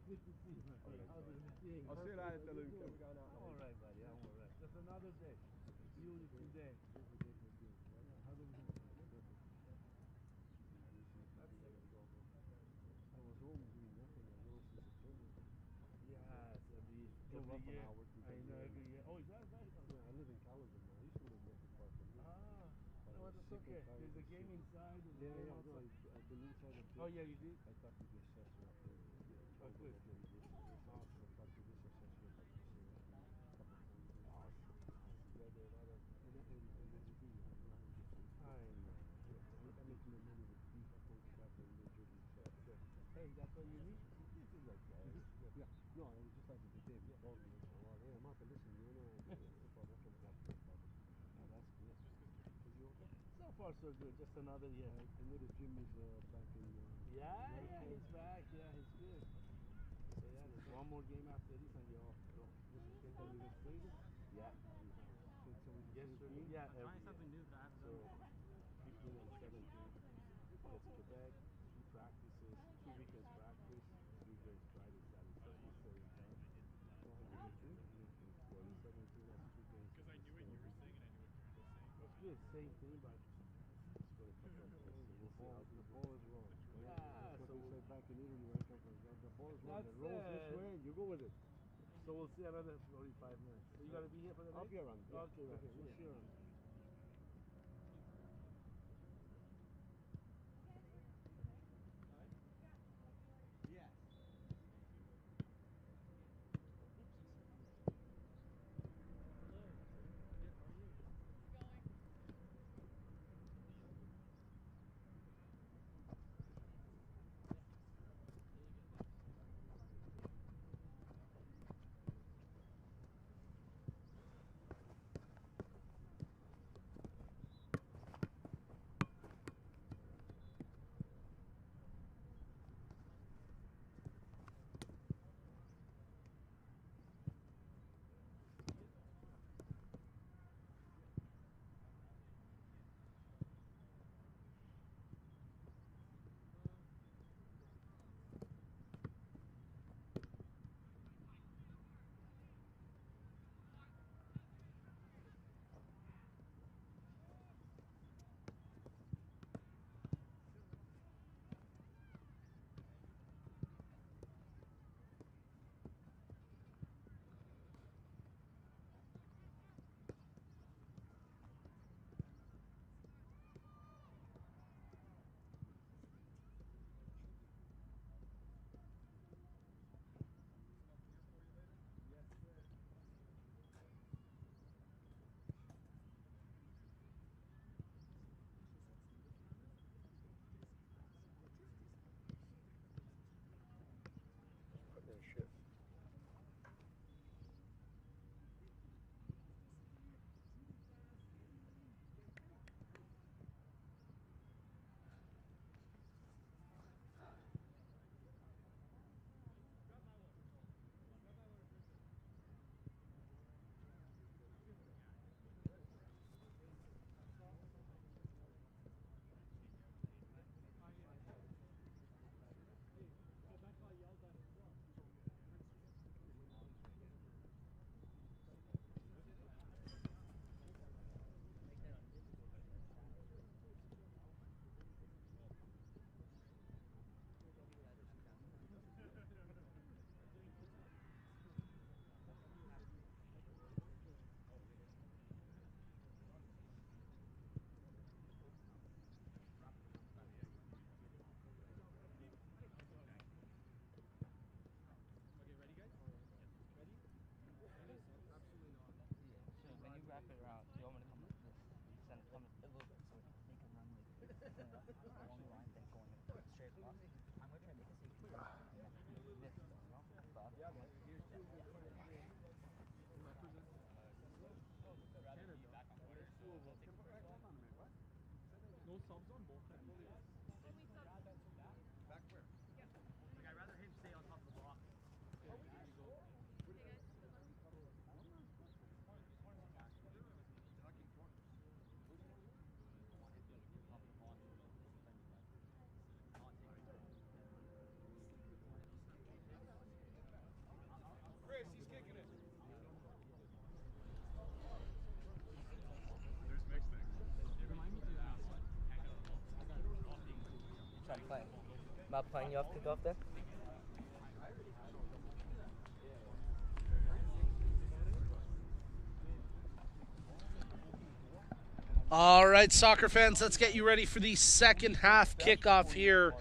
Speaker 4: Good to see you. How's everything?
Speaker 2: I'll say hi to Luke.
Speaker 4: I'm alright, buddy. I'm alright.
Speaker 2: Just another day. Beautiful day.
Speaker 4: Beautiful day for you. How's everything? Perfect. I was home doing nothing. I was since September.
Speaker 2: Yes, every
Speaker 4: Drove up an
Speaker 2: year.
Speaker 4: hour to
Speaker 2: I know,
Speaker 4: January.
Speaker 2: every year. Oh, is that right?
Speaker 4: Yeah, I live in Caledon now. I used to live not too far from here.
Speaker 2: Ah,
Speaker 4: But I
Speaker 2: no,
Speaker 4: was
Speaker 2: that's
Speaker 4: sick and
Speaker 2: okay.
Speaker 4: tired
Speaker 2: There's
Speaker 4: of
Speaker 2: a
Speaker 4: the
Speaker 2: game
Speaker 4: city.
Speaker 2: inside. There's
Speaker 4: Yeah,
Speaker 2: a game
Speaker 4: yeah, no,
Speaker 2: outside.
Speaker 4: I've been inside a bit.
Speaker 2: Oh, yeah, you did?
Speaker 4: I talked to the assessor after told
Speaker 2: good.
Speaker 4: them I'm getting this and this.
Speaker 2: Awesome.
Speaker 4: I talked to this assessor about this a couple of times.
Speaker 2: Awesome. Yeah, there are a lot of...
Speaker 4: And what you do, you have managers.
Speaker 2: I know.
Speaker 4: I make more money with beef account back in New Jersey. So.
Speaker 2: That's good. Hey, that's all you need? This is okay.
Speaker 4: Yeah, no, I was just talking to Dave. He called me. I said, well, hey, Martha, listen, you know, no problem. I can talk to you about it.
Speaker 2: Oh, that's good.
Speaker 4: Is you okay?
Speaker 2: So far, so good. Just another year.
Speaker 4: I know that Jim is back in.
Speaker 2: Yeah, he's back. Yeah, he's good. So, yeah, there's one more game after this and you're off. So, this is good.
Speaker 4: You guys played it?
Speaker 2: Yeah.
Speaker 4: So it's always the
Speaker 2: Yes,
Speaker 4: same
Speaker 2: sir.
Speaker 4: team?
Speaker 2: Yeah,
Speaker 5: I'm trying
Speaker 2: every
Speaker 5: something
Speaker 2: year.
Speaker 5: new that I haven't
Speaker 2: So,
Speaker 5: done before.
Speaker 2: 15 and 17. It's Quebec, 2 practices, 2 weekends practice, usually it's Friday, Saturday, Sunday, so it's done. 17, that's 2 games.
Speaker 5: Because I knew what you were saying and I knew what Karen was saying.
Speaker 2: It's good, same thing, but it's for a couple of days. So we'll see how
Speaker 4: The
Speaker 2: it
Speaker 4: ball
Speaker 2: goes.
Speaker 4: is wrong.
Speaker 2: Yeah,
Speaker 4: That's
Speaker 2: so
Speaker 4: what they say back in Italy where I come from. The ball is wrong.
Speaker 2: That's
Speaker 4: It rolls this
Speaker 2: it.
Speaker 4: way, you go with it.
Speaker 2: So we'll see another 45 minutes. So you gotta be here for the
Speaker 4: I'll
Speaker 2: night?
Speaker 4: be around. Yeah.
Speaker 2: Okay, right.
Speaker 4: Okay, we'll see you around.
Speaker 5: Yes. Hello. Good, how are you? Really good, thanks. No subs on both ends.
Speaker 2: Back where?
Speaker 5: Like, I'd rather him stay on top of the box.
Speaker 2: Attacking corners. Chris, he's kicking it. There's mixed things.
Speaker 6: Trying to play. About playing you off kickoff then?
Speaker 1: All right, soccer fans, let's get you ready for the second half kickoff here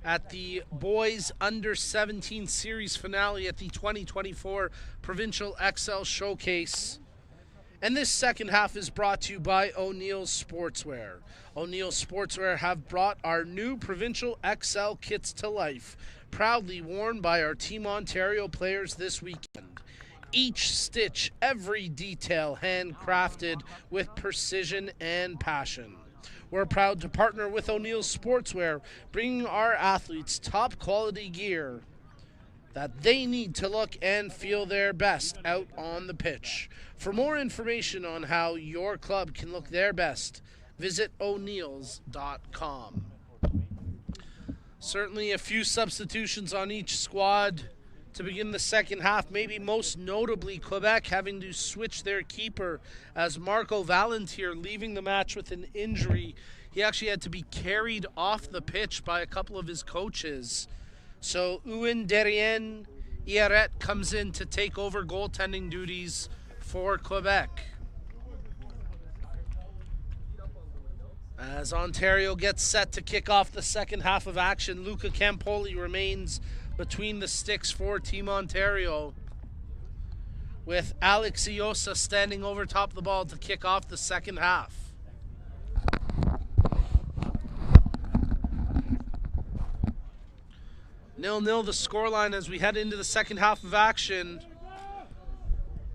Speaker 1: at the Boys Under 17 Series finale at the 2024 Provincial Xcel Showcase. And this second half is brought to you by O'Neill's Sportswear. O'Neill's Sportswear have brought our new Provincial Xcel kits to life, proudly worn by our Team Ontario players this weekend. Each stitch, every detail handcrafted with precision and passion. We're proud to partner with O'Neill's Sportswear, bringing our athletes top quality gear that they need to look and feel their best out on the pitch. For more information on how your club can look their best, visit o'neills.com. Certainly a few substitutions on each squad to begin the second half, maybe most notably Quebec having to switch their keeper as Marco Valentir leaving the match with an injury. He actually had to be carried off the pitch by a couple of his coaches. So Ewan Derrien Ieret comes in to take over goaltending duties for Quebec. As Ontario gets set to kick off the second half of action, Luca Campoli remains between the sticks for Team Ontario, with Alex Iosa standing over top of the ball to kick off the second half. Nil-nil the scoreline as we head into the second half of action.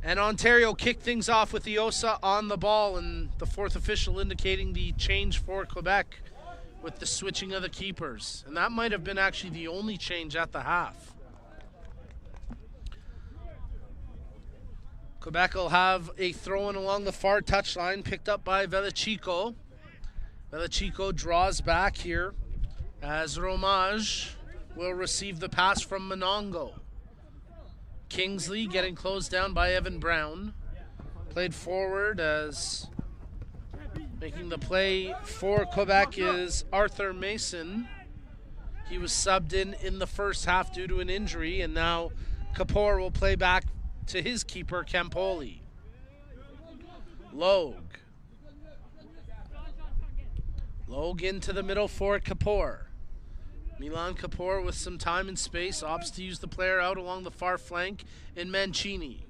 Speaker 1: And Ontario kicked things off with Iosa on the ball, and the fourth official indicating the change for Quebec with the switching of the keepers. And that might have been actually the only change at the half. Quebec will have a throw-in along the far touchline picked up by Velichico. Velichico draws back here as Romage will receive the pass from Monongo. Kingsley getting closed down by Evan Brown. Played forward as making the play for Quebec is Arthur Mason. He was subbed in the first half due to an injury, and now Kapoor will play back to his keeper, Campoli. Logue into the middle for Kapoor. Milan Kapoor with some time and space opts to use the player out along the far flank in Mancini.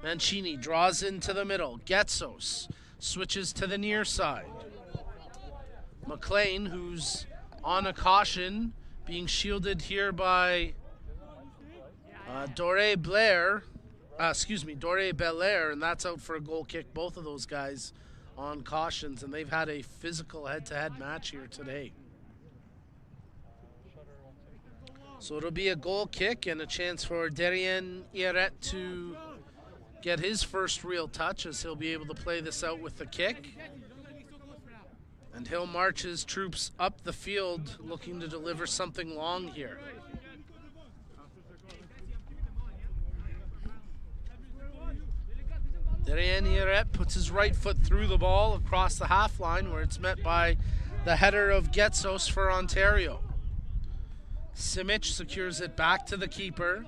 Speaker 1: Mancini draws into the middle. Getsos switches to the near side. McLean, who's on a caution, being shielded here by Dore Belair, and that's out for a goal kick. Both of those guys on cautions, and they've had a physical head-to-head match here today. So it'll be a goal kick and a chance for Derrien Ieret to get his first real touch, as he'll be able to play this out with the kick. And he'll march his troops up the field looking to deliver something long here. Derrien Ieret puts his right foot through the ball across the half line, where it's met by the header of Getsos for Ontario. Simic secures it back to the keeper.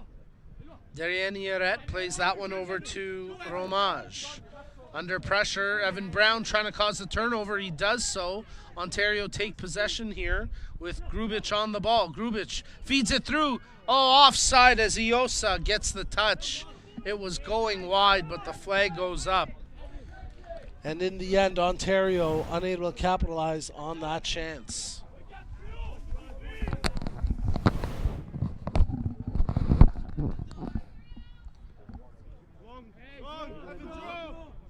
Speaker 1: Derrien Ieret plays that one over to Romage. Under pressure, Evan Brown trying to cause a turnover. He does so. Ontario take possession here with Grubich on the ball. Grubich feeds it through. Oh, offside as Iosa gets the touch. It was going wide, but the flag goes up. And in the end, Ontario unable to capitalize on that chance.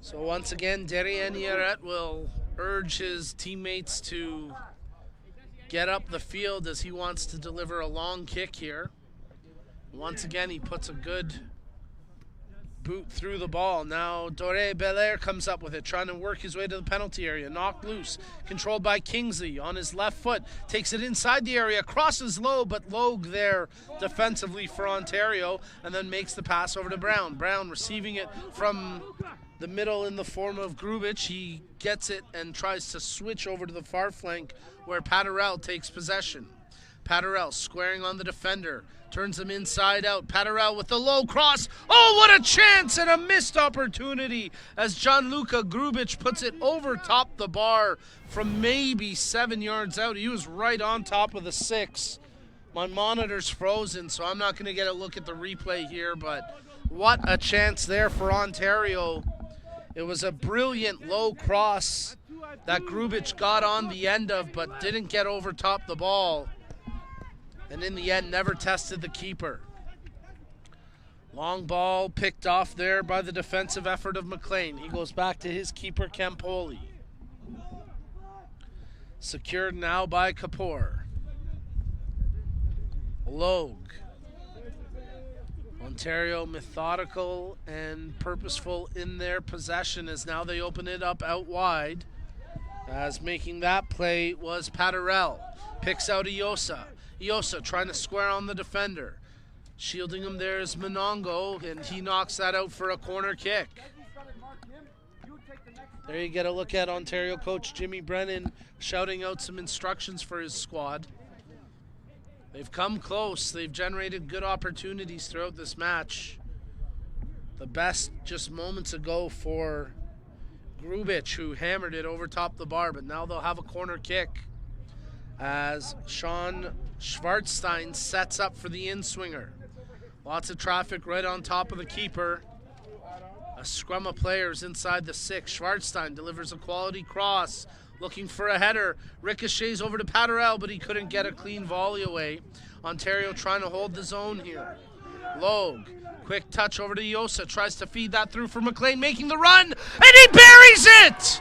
Speaker 1: So once again, Derrien Ieret will urge his teammates to get up the field as he wants to deliver a long kick here. Once again, he puts a good boot through the ball. Now Doré Belair comes up with it, trying to work his way to the penalty area. Knocked loose, controlled by Kingsley on his left foot. Takes it inside the area, crosses low, but Logue there defensively for Ontario, and then makes the pass over to Brown. Brown receiving it from the middle in the form of Grubich. He gets it and tries to switch over to the far flank where Paterel takes possession. Paterel squaring on the defender. Turns him inside out. Paterel with the low cross. Oh, what a chance and a missed opportunity as Gianluca Grubich puts it over top the bar from maybe 7 yards out. He was right on top of the 6. My monitor's frozen, so I'm not going to get a look at the replay here, but what a chance there for Ontario. It was a brilliant low cross that Grubich got on the end of, but didn't get over top the ball. And in the end, never tested the keeper. Long ball picked off there by the defensive effort of McLean. He goes back to his keeper, Campoli. Secured now by Kapoor. Logue. Ontario methodical and purposeful in their possession as now they open it up out wide. As making that play was Paterel. Picks out Iosa. Iosa trying to square on the defender. Shielding him there is Monongo, and he knocks that out for a corner kick. There you get a look at Ontario coach Jimmy Brennan shouting out some instructions for his squad. They've come close. They've generated good opportunities throughout this match. The best just moments ago for Grubich, who hammered it over top the bar, but now they'll have a corner kick as Sean Schwarzstein sets up for the in-swinger. Lots of traffic right on top of the keeper. A scrum of players inside the 6. Schwarzstein delivers a quality cross, looking for a header. Ricochets over to Paterel, but he couldn't get a clean volley away. Ontario trying to hold the zone here. Logue, quick touch over to Iosa, tries to feed that through for McLean, making the run, and he buries it!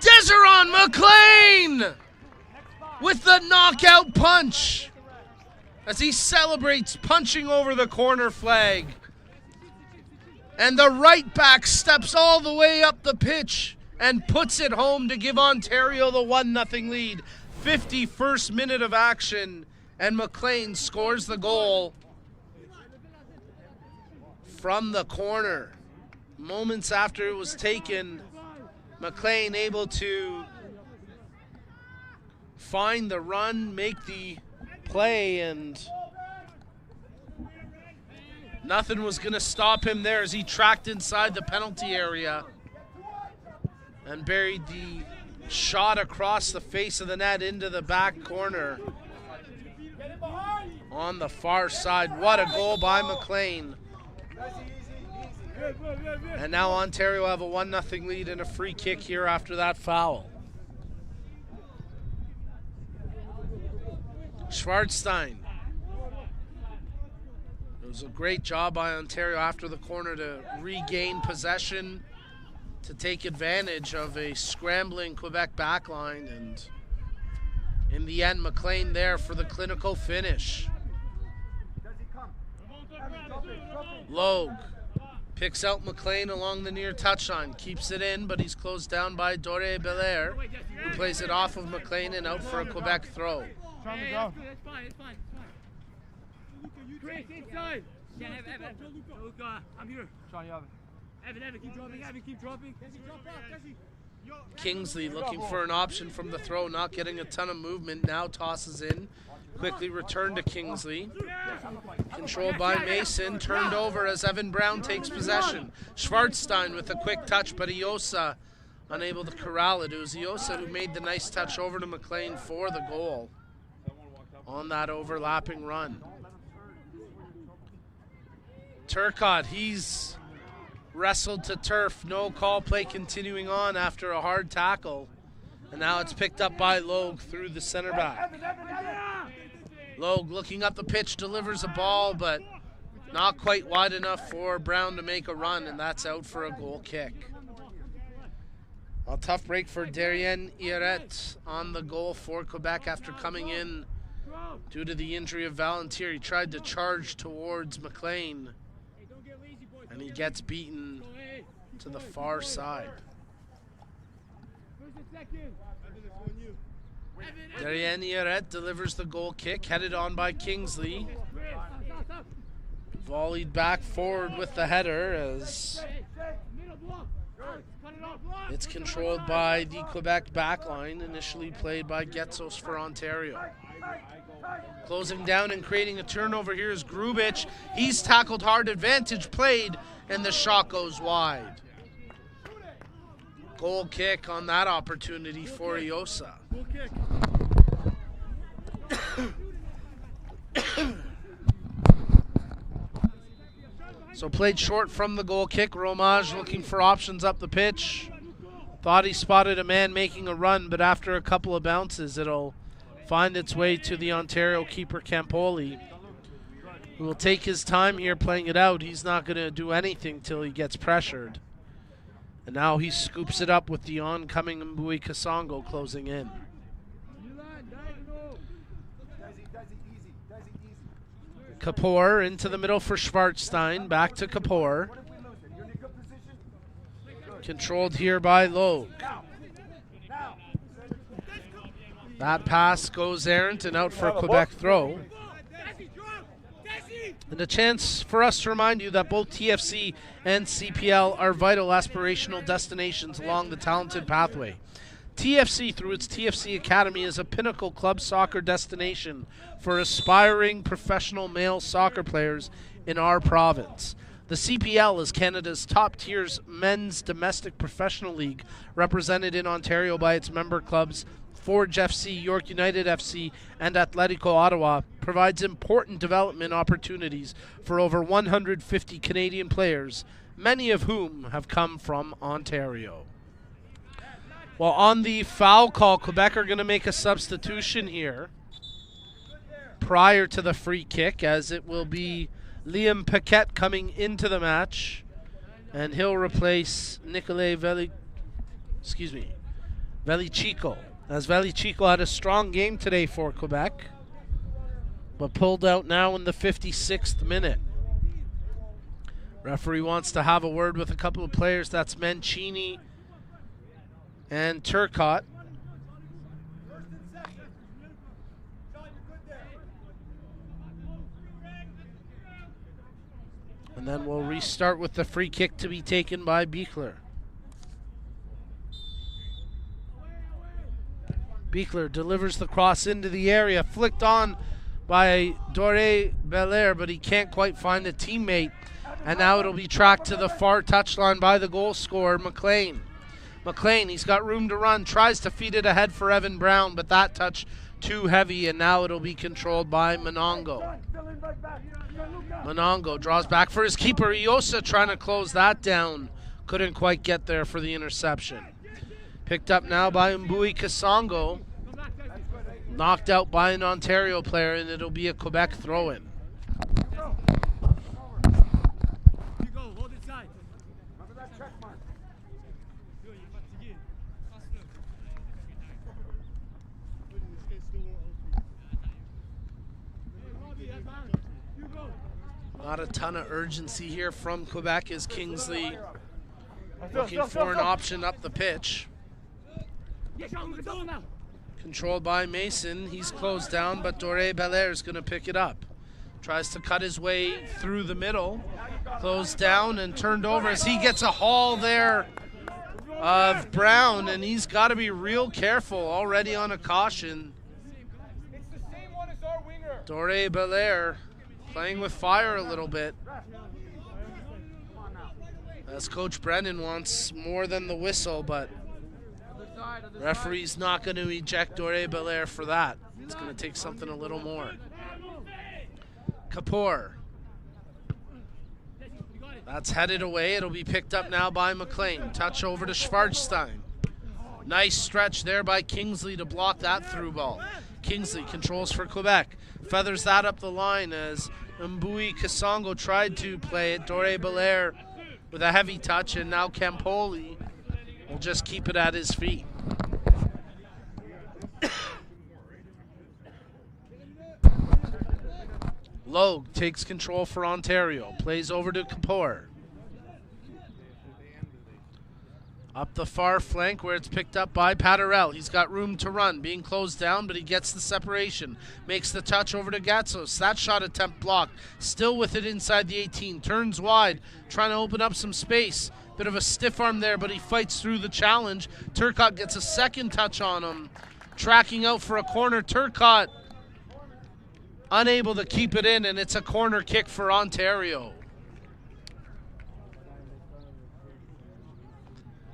Speaker 1: Deseron McLean with the knockout punch as he celebrates punching over the corner flag. And the right back steps all the way up the pitch and puts it home to give Ontario the 1-0 lead. 51st minute of action, and McLean scores the goal from the corner. Moments after it was taken, McLean able to find the run, make the play, and nothing was going to stop him there as he tracked inside the penalty area and buried the shot across the face of the net into the back corner on the far side. What a goal by McLean. And now Ontario have a 1-0 lead and a free kick here after that foul. Schwarzstein. It was a great job by Ontario after the corner to regain possession, to take advantage of a scrambling Quebec backline, and in the end, McLean there for the clinical finish. Logue picks out McLean along the near touchline, keeps it in, but he's closed down by Doré Belair, who plays it off of McLean and out for a Quebec throw.
Speaker 5: It's fine. Chris, inside! Yeah, Evan. Luca, I'm here. Sean, you have it. Evan, keep dropping.
Speaker 1: Kingsley looking for an option from the throw, not getting a ton of movement, now tosses in. Quickly returned to Kingsley. Controlled by Mason, turned over as Evan Brown takes possession. Schwarzstein with a quick touch, but Iosa unable to corral it. It was Iosa who made the nice touch over to McLean for the goal on that overlapping run. Turcotte, he's wrestled to turf. No call play continuing on after a hard tackle. And now it's picked up by Logue through the center back. Logue looking up the pitch, delivers a ball, but not quite wide enough for Brown to make a run, and that's out for a goal kick. A tough break for Derrienne Iret on the goal for Quebec after coming in due to the injury of Valentier. He tried to charge towards McLean, and he gets beaten to the far side. Derrienne Iret delivers the goal kick, headed on by Kingsley. Volleyed back forward with the header as it's controlled by the Quebec backline, initially played by Getsos for Ontario. Closing down and creating a turnover here is Grubich. He's tackled hard, advantage played, and the shot goes wide. Goal kick on that opportunity for Iosa. So played short from the goal kick. Romage looking for options up the pitch. Thought he spotted a man making a run, but after a couple of bounces, it'll find its way to the Ontario keeper Campoli, who will take his time here playing it out. He's not going to do anything till he gets pressured. And now he scoops it up with the oncoming Mbui Kasongo closing in. Kapoor into the middle for Schwarzstein. Back to Kapoor. Controlled here by Logue. That pass goes errant and out for a Quebec throw. And a chance for us to remind you that both TFC and CPL are vital aspirational destinations along the talented pathway. TFC, through its TFC Academy, is a pinnacle club soccer destination for aspiring professional male soccer players in our province. The CPL is Canada's top-tier men's domestic professional league, represented in Ontario by its member clubs Forge FC, York United FC, and Atletico Ottawa, provides important development opportunities for over 150 Canadian players, many of whom have come from Ontario. Well, on the foul call, Quebec are going to make a substitution here prior to the free kick, as it will be Liam Paquette coming into the match, and he'll replace Nicolai Velichico. As Velichico had a strong game today for Quebec, but pulled out now in the 56th minute. Referee wants to have a word with a couple of players. That's Mancini and Turcotte. And then we'll restart with the free kick to be taken by Beekler. Beekler delivers the cross into the area, flicked on by Doré Belair, but he can't quite find a teammate. And now it'll be tracked to the far touchline by the goal scorer, McLean. McLean, he's got room to run, tries to feed it ahead for Evan Brown, but that touch too heavy, and now it'll be controlled by Monongo. Monongo draws back for his keeper, Iosa, trying to close that down. Couldn't quite get there for the interception. Picked up now by Mbui Kasongo. Knocked out by an Ontario player, and it'll be a Quebec throw-in. Not a ton of urgency here from Quebec as Kingsley looking for an option up the pitch. Controlled by Mason. He's closed down, but Doré Belair is going to pick it up. Tries to cut his way through the middle. Closed down and turned over as he gets a haul there of Brown, and he's got to be real careful, already on a caution. Doré Belair playing with fire a little bit, as Coach Brennan wants more than the whistle, but referee's not going to eject Doré Belair for that. It's going to take something a little more. Kapoor. That's headed away. It'll be picked up now by McLean. Touch over to Schwarzstein. Nice stretch there by Kingsley to block that through ball. Kingsley controls for Quebec. Feathers that up the line as Mbui Kasongo tried to play it. Doré Belair with a heavy touch, and now Campoli will just keep it at his feet. Logue takes control for Ontario. Plays over to Kapoor. Up the far flank where it's picked up by Paterel. He's got room to run, being closed down, but he gets the separation. Makes the touch over to Gatsos. That shot attempt blocked. Still with it inside the 18. Turns wide, trying to open up some space. Bit of a stiff arm there, but he fights through the challenge. Turcotte gets a second touch on him. Tracking out for a corner. Turcotte unable to keep it in, and it's a corner kick for Ontario.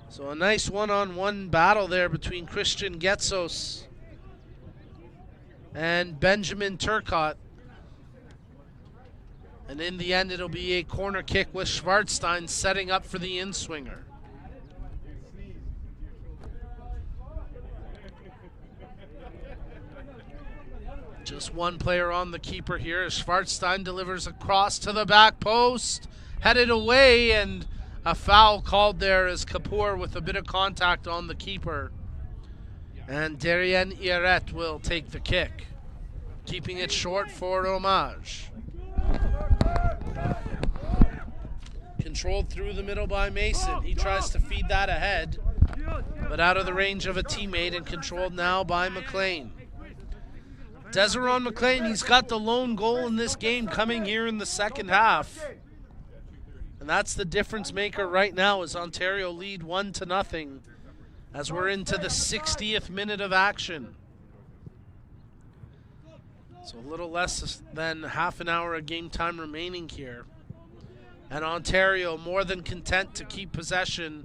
Speaker 1: So a nice one-on-one battle there between Christian Getsos and Benjamin Turcotte. And in the end, it'll be a corner kick with Schwarzstein setting up for the in-swinger. Just one player on the keeper here as Schwarzstein delivers a cross to the back post. Headed away, and a foul called there as Kapoor with a bit of contact on the keeper. And Darien Iret will take the kick, keeping it short for Romage. Controlled through the middle by Mason. He tries to feed that ahead, but out of the range of a teammate, and controlled now by McLean. Deseron McLean, he's got the lone goal in this game coming here in the second half. And that's the difference maker right now as Ontario lead 1-0 as we're into the 60th minute of action. So a little less than half an hour of game time remaining here. And Ontario more than content to keep possession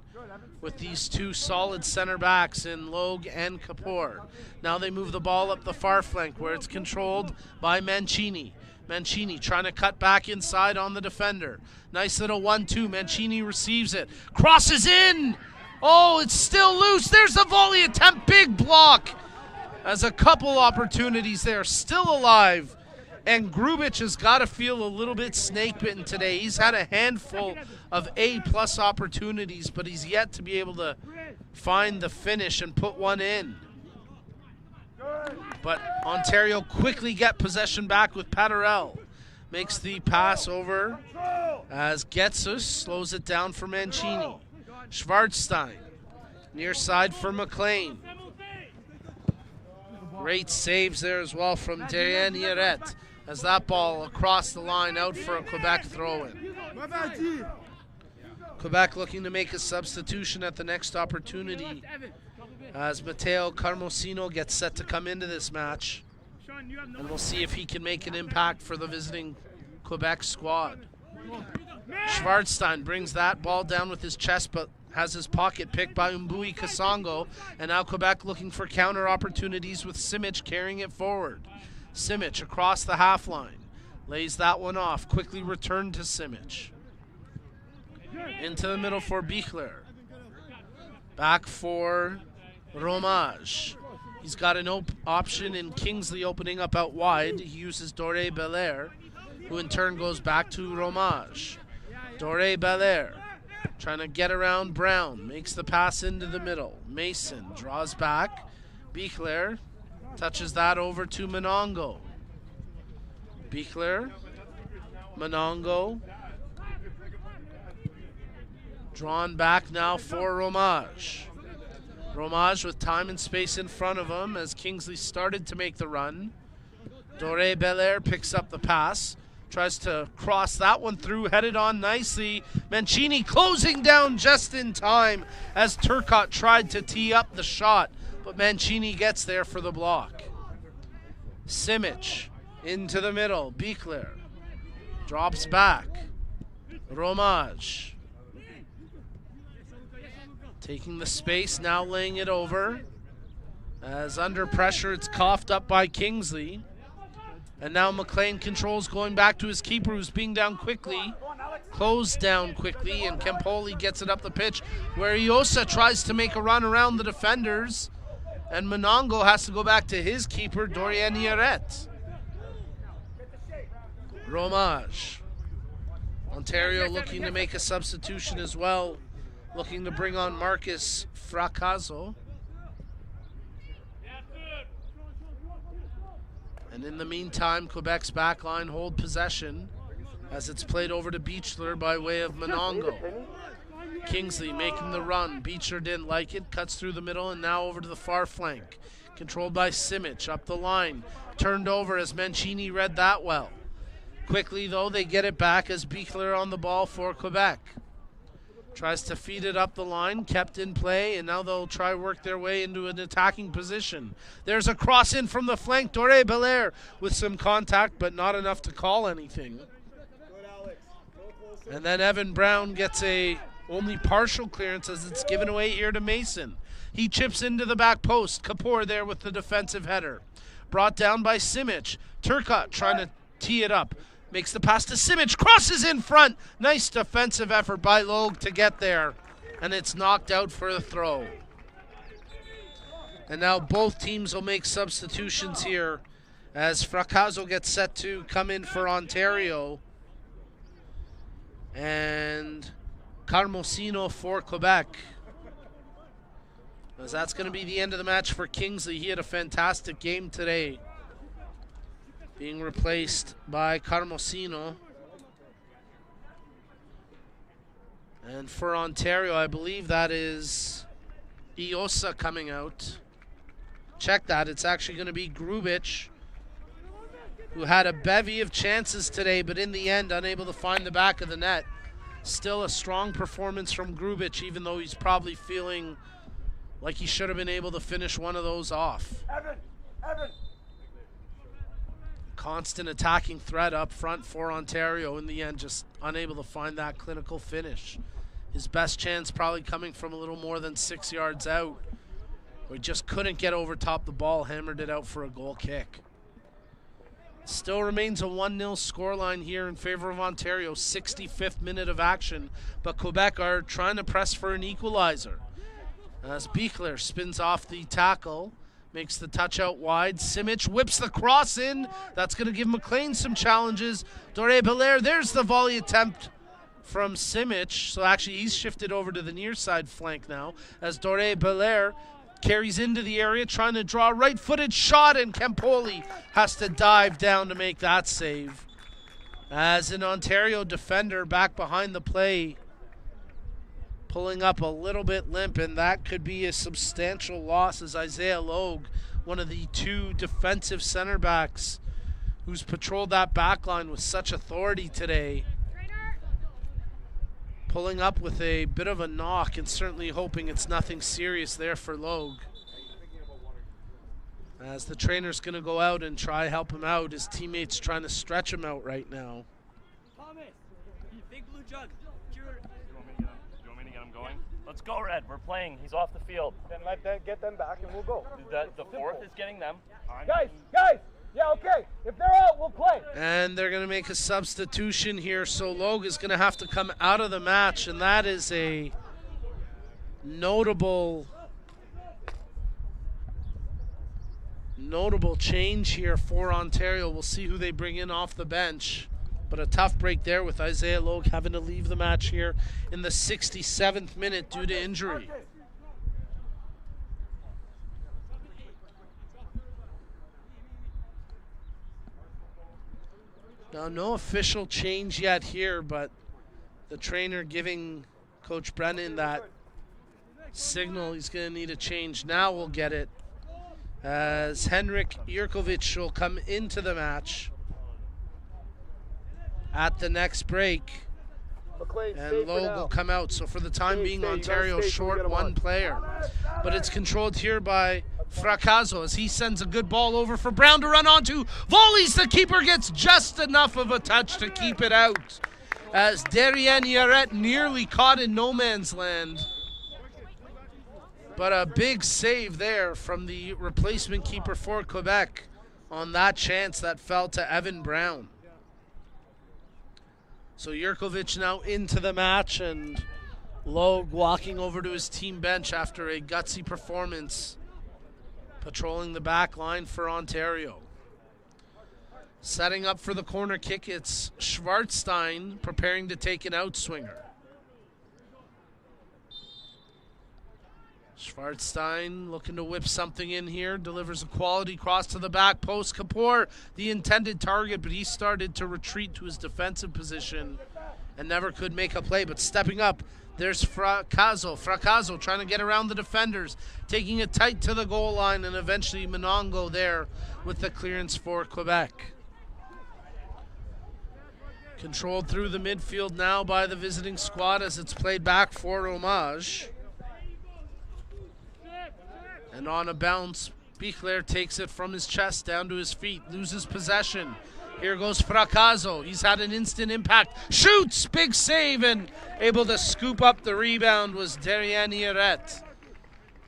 Speaker 1: with these two solid center backs in Logue and Kapoor. Now they move the ball up the far flank where it's controlled by Mancini. Mancini trying to cut back inside on the defender. Nice little 1-2. Mancini receives it. Crosses in. Oh, it's still loose. There's a volley attempt. Big block. As a couple opportunities there. Still alive. And Grubich has got to feel a little bit snake bitten today. He's had a handful of A+ opportunities, but he's yet to be able to find the finish and put one in. But Ontario quickly get possession back with Paterel. Makes the pass over as Getsus slows it down for Mancini. Schwarzstein near side for McLean. Great saves there as well from Darien Iret as that ball across the line out for a Quebec throw-in. Quebec looking to make a substitution at the next opportunity as Matteo Carmosino gets set to come into this match. And we'll see if he can make an impact for the visiting Quebec squad. Schwarzstein brings that ball down with his chest, but has his pocket picked by Mbui Kasongo. And now Quebec looking for counter opportunities with Simic carrying it forward. Simic across the half line. Lays that one off. Quickly returned to Simic. Into the middle for Bichler. Back for Romage. He's got an option in Kingsley opening up out wide. He uses Doré Belair, who in turn goes back to Romage. Doré Belair trying to get around Brown. Makes the pass into the middle. Mason draws back. Bichler touches that over to Monongo. Bichler. Monongo. Drawn back now for Romage. Romage with time and space in front of him as Kingsley started to make the run. Doré Belair picks up the pass. Tries to cross that one through, headed on nicely. Mancini closing down just in time as Turcotte tried to tee up the shot, but Mancini gets there for the block. Simic into the middle. Bichler drops back. Romage taking the space, now laying it over. As under pressure, it's coughed up by Kingsley. And now McLean controls going back to his keeper, who's being down quickly. Closed down quickly, and Campoli gets it up the pitch, where Iosa tries to make a run around the defenders. And Monongo has to go back to his keeper, Dorien Iret. Romage. Ontario looking to make a substitution as well looking to bring on Marcus Fracasso. And in the meantime, Quebec's backline hold possession as it's played over to Beechler by way of Monongo. Kingsley making the run. Beechler didn't like it, cuts through the middle, and now over to the far flank. Controlled by Simic, up the line. Turned over as Mancini read that well. Quickly, though, they get it back as Beechler on the ball for Quebec. Tries to feed it up the line, kept in play, and now they'll try work their way into an attacking position. There's a cross in from the flank. Doré Belair with some contact, but not enough to call anything. And then Evan Brown gets a only partial clearance as it's given away here to Mason. He chips into the back post. Kapoor there with the defensive header. Brought down by Simic. Turcotte trying to tee it up. Makes the pass to Simic. Crosses in front. Nice defensive effort by Logue to get there. And it's knocked out for a throw. And now both teams will make substitutions here as Fracasso gets set to come in for Ontario. And Carmosino for Quebec. As that's going to be the end of the match for Kingsley. He had a fantastic game today, being replaced by Carmosino. And for Ontario, I believe that is Iosa coming out. Check that. It's actually going to be Grubich, who had a bevy of chances today, but in the end, unable to find the back of the net. Still a strong performance from Grubich, even though he's probably feeling like he should have been able to finish one of those off.
Speaker 2: Evan.
Speaker 1: Constant attacking threat up front for Ontario. In the end, just unable to find that clinical finish. His best chance probably coming from a little more than 6 yards out, where he just couldn't get over top the ball, hammered it out for a goal kick. Still remains a 1-0 scoreline here in favor of Ontario. 65th minute of action, but Quebec are trying to press for an equalizer. As Beechler spins off the tackle, makes the touch out wide. Simic whips the cross in. That's going to give McLean some challenges. Doré Belair, there's the volley attempt from Simic. So actually he's shifted over to the near side flank now as Doré Belair carries into the area, trying to draw a right-footed shot, and Campoli has to dive down to make that save. As an Ontario defender back behind the play, pulling up a little bit limp, and that could be a substantial loss as Isaiah Logue, one of the two defensive center backs who's patrolled that back line with such authority today, pulling up with a bit of a knock, and certainly hoping it's nothing serious there for Logue. As the trainer's going to go out and try help him out, his teammates trying to stretch him out right now.
Speaker 5: Thomas, big blue jug.
Speaker 7: Do you want me to get him going? Let's go, Red. We're playing. He's off the field.
Speaker 2: Then get them back and we'll go.
Speaker 7: The fourth is getting them.
Speaker 2: Guys! Yeah, okay. If they're out, we'll play.
Speaker 1: And they're going to make a substitution here, so Logue is going to have to come out of the match, and that is a notable change here for Ontario. We'll see who they bring in off the bench, but a tough break there with Isaiah Logue having to leave the match here in the 67th minute due to injury. Now, no official change yet here, but the trainer giving Coach Brennan that signal he's going to need a change. Now we'll get it, as Henrik Jurkovic will come into the match at the next break, and Logue will come out. So for the time being, Ontario short one player. But it's controlled here by Fracasso as he sends a good ball over for Brown to run onto. Volleys, the keeper gets just enough of a touch to keep it out, as Darien Yaret nearly caught in no man's land. But a big save there from the replacement keeper for Quebec on that chance that fell to Evan Brown. So Jurkovic now into the match, and Logue walking over to his team bench after a gutsy performance, patrolling the back line for Ontario. Setting up for the corner kick, it's Schwarzstein preparing to take an outswinger. Schwarzstein looking to whip something in here. Delivers a quality cross to the back post. Kapoor, the intended target, but he started to retreat to his defensive position and never could make a play. But stepping up, there's Fracaso. Fracaso trying to get around the defenders, taking it tight to the goal line, and eventually Monongo there with the clearance for Quebec. Controlled through the midfield now by the visiting squad as it's played back for Homage. And on a bounce, Bichler takes it from his chest down to his feet, loses possession. Here goes Fracaso. He's had an instant impact. Shoots! Big save, and able to scoop up the rebound was Darian Ieret,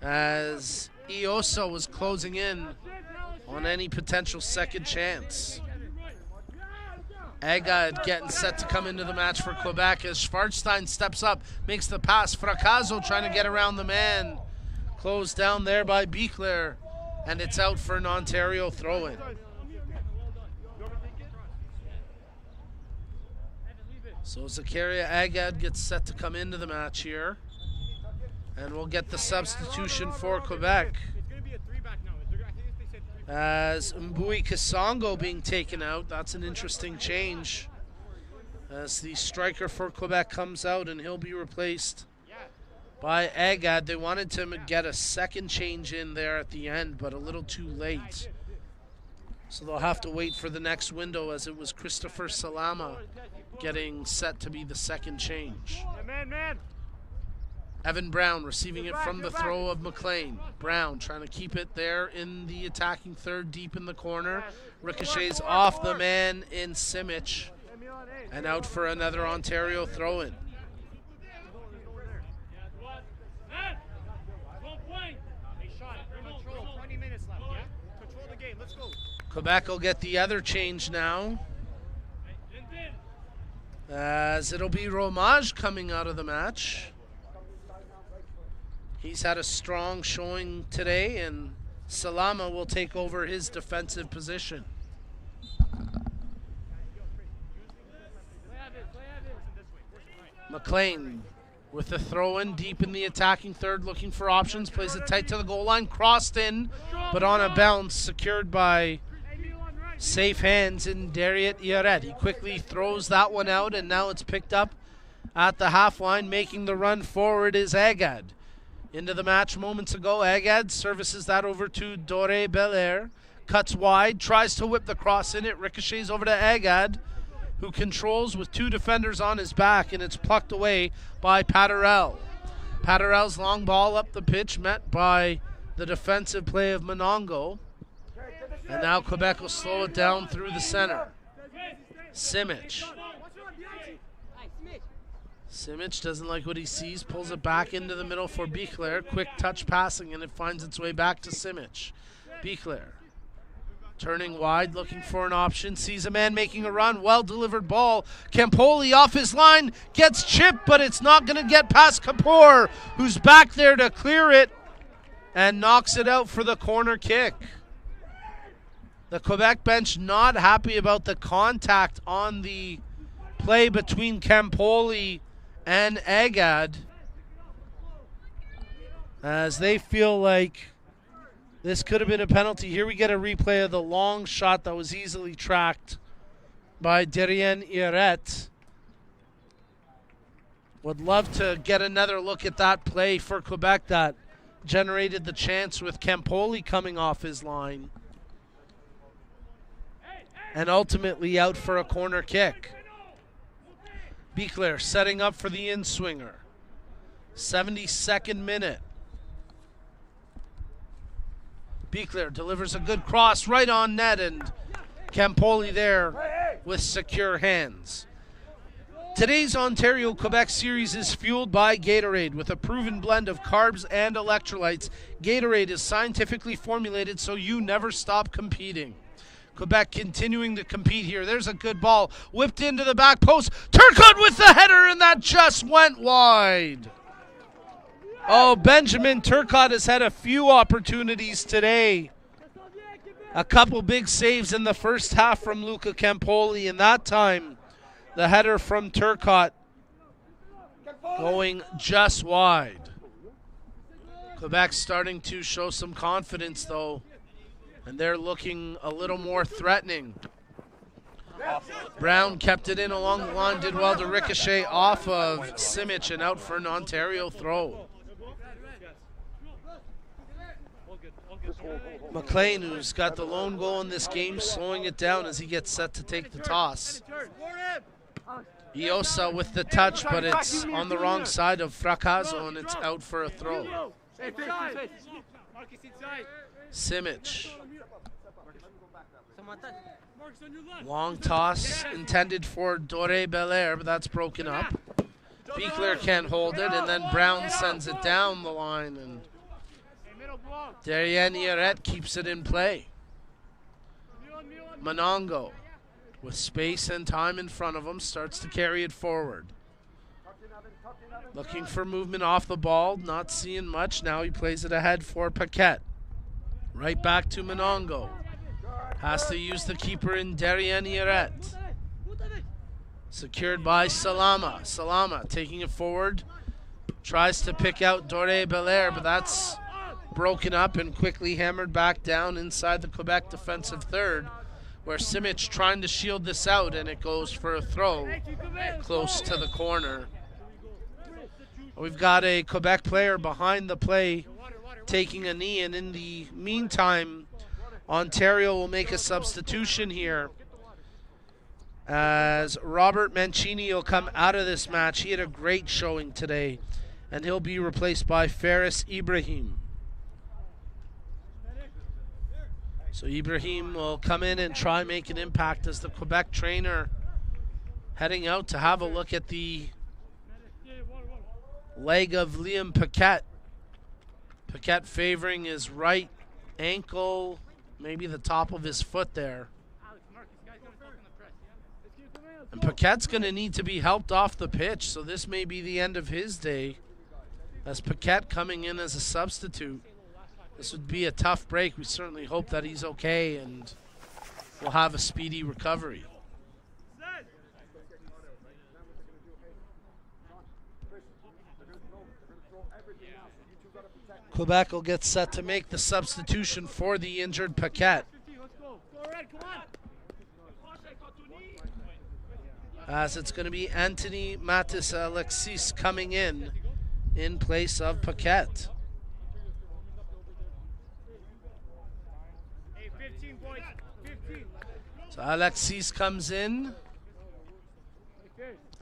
Speaker 1: as Iosa was closing in on any potential second chance. Agad getting set to come into the match for Quebec as Schwarzstein steps up, makes the pass. Fracaso trying to get around the man. Closed down there by Bichler, and it's out for an Ontario throw-in. So Zakaria Agad gets set to come into the match here, and we'll get the substitution for Quebec as Mbui Kasongo being taken out. That's an interesting change as the striker for Quebec comes out, and he'll be replaced by Agad. They wanted to get a second change in there at the end, but a little too late. So they'll have to wait for the next window, as it was Christopher Salama getting set to be the second change. Evan Brown receiving it from the throw of McLean. Brown trying to keep it there in the attacking third, deep in the corner. Ricochets off the man in Simic, and out for another Ontario throw-in. Quebec will get the other change now, as it'll be Romage coming out of the match. He's had a strong showing today, and Salama will take over his defensive position. McLean with the throw-in deep in the attacking third, looking for options, plays it tight to the goal line, crossed in, but on a bounce, secured by safe hands in Dariat Ieret. He quickly throws that one out, and now it's picked up at the half line. Making the run forward is Agad. Into the match moments ago, Agad services that over to Dore Belair. Cuts wide, tries to whip the cross in it, ricochets over to Agad, who controls with two defenders on his back, and it's plucked away by Paterel. Paterel's long ball up the pitch, met by the defensive play of Monongo. And now Quebec will slow it down through the center. Simic. Simic doesn't like what he sees, pulls it back into the middle for Bichler. Quick touch passing, and it finds its way back to Simic. Bichler turning wide, looking for an option, sees a man making a run, well-delivered ball. Campoli off his line, gets chipped, but it's not going to get past Kapoor, who's back there to clear it, and knocks it out for the corner kick. The Quebec bench not happy about the contact on the play between Campoli and Agad, as they feel like this could have been a penalty. Here we get a replay of the long shot that was easily tracked by Darian Ieret. Would love to get another look at that play for Quebec that generated the chance with Campoli coming off his line, and ultimately out for a corner kick. Bichler setting up for the in-swinger. 72nd minute. Bichler delivers a good cross right on net, and Campoli there with secure hands. Today's Ontario-Quebec series is fueled by Gatorade. With a proven blend of carbs and electrolytes, Gatorade is scientifically formulated so you never stop competing. Quebec continuing to compete here. There's a good ball whipped into the back post. Turcotte with the header, and that just went wide. Oh, Benjamin Turcotte has had a few opportunities today. A couple big saves in the first half from Luca Campoli, and that time the header from Turcotte going just wide. Quebec starting to show some confidence, though, and they're looking a little more threatening. Brown kept it in along the line, did well to ricochet off of Simic and out for an Ontario throw. McLean, who's got the lone goal in this game, slowing it down as he gets set to take the toss. Iosa with the touch, but it's on the wrong side of Fracaso, and it's out for a throw. Simic. Long toss intended for Dore Belair, but that's broken up. Beekler can't hold it, and then Brown sends it down the line, and Darien Yaret keeps it in play. Monongo, with space and time in front of him, starts to carry it forward. Looking for movement off the ball, not seeing much. Now he plays it ahead for Paquette. Right back to Monongo. Has to use the keeper in Darien Yaret. Secured by Salama. Salama taking it forward. Tries to pick out Dore Belair, but that's broken up and quickly hammered back down inside the Quebec defensive third, where Simic trying to shield this out, and it goes for a throw close to the corner. We've got a Quebec player behind the play taking a knee, and in the meantime, Ontario will make a substitution here as Robert Mancini will come out of this match. He had a great showing today, and he'll be replaced by Faris Ibrahim. So Ibrahim will come in and try and make an impact as the Quebec trainer heading out to have a look at the leg of Liam Paquette. Paquette favoring his right ankle, maybe the top of his foot there. And Paquette's going to need to be helped off the pitch, so this may be the end of his day as Paquette coming in as a substitute. This would be a tough break. We certainly hope that he's okay and will have a speedy recovery. Quebec will get set to make the substitution for the injured Paquette, as it's going to be Anthony Matis Alexis coming in place of Paquette. So Alexis comes in,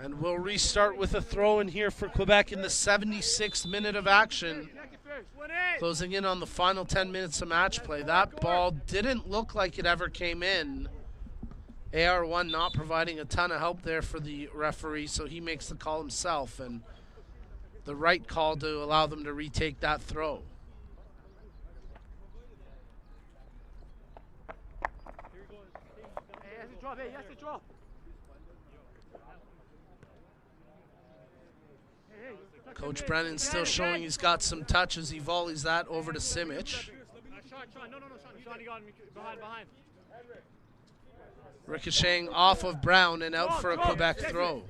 Speaker 1: and we'll restart with a throw in here for Quebec in the 76th minute of action, closing in on the final 10 minutes of match play. That ball didn't look like it ever came in. AR1 not providing a ton of help there for the referee, so he makes the call himself, and the right call to allow them to retake that throw. Coach Brennan still showing he's got some touch as he volleys that over to Simic. Ricocheting off of Brown and out for a Quebec throw.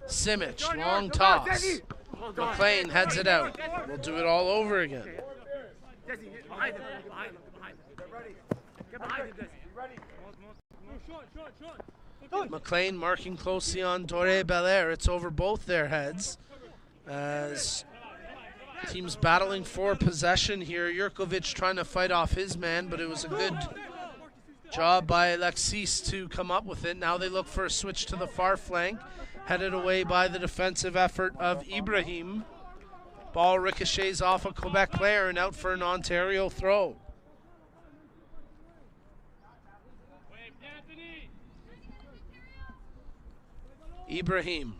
Speaker 1: Simic, long toss. McLean heads it out. We'll do it all over again. McLean marking closely on Dore Belair. It's over both their heads as teams battling for possession here. Jurkovic trying to fight off his man, but it was a good job by Alexis to come up with it. Now they look for a switch to the far flank, headed away by the defensive effort of Ibrahim. Ball ricochets off a Quebec player and out for an Ontario throw. Ibrahim.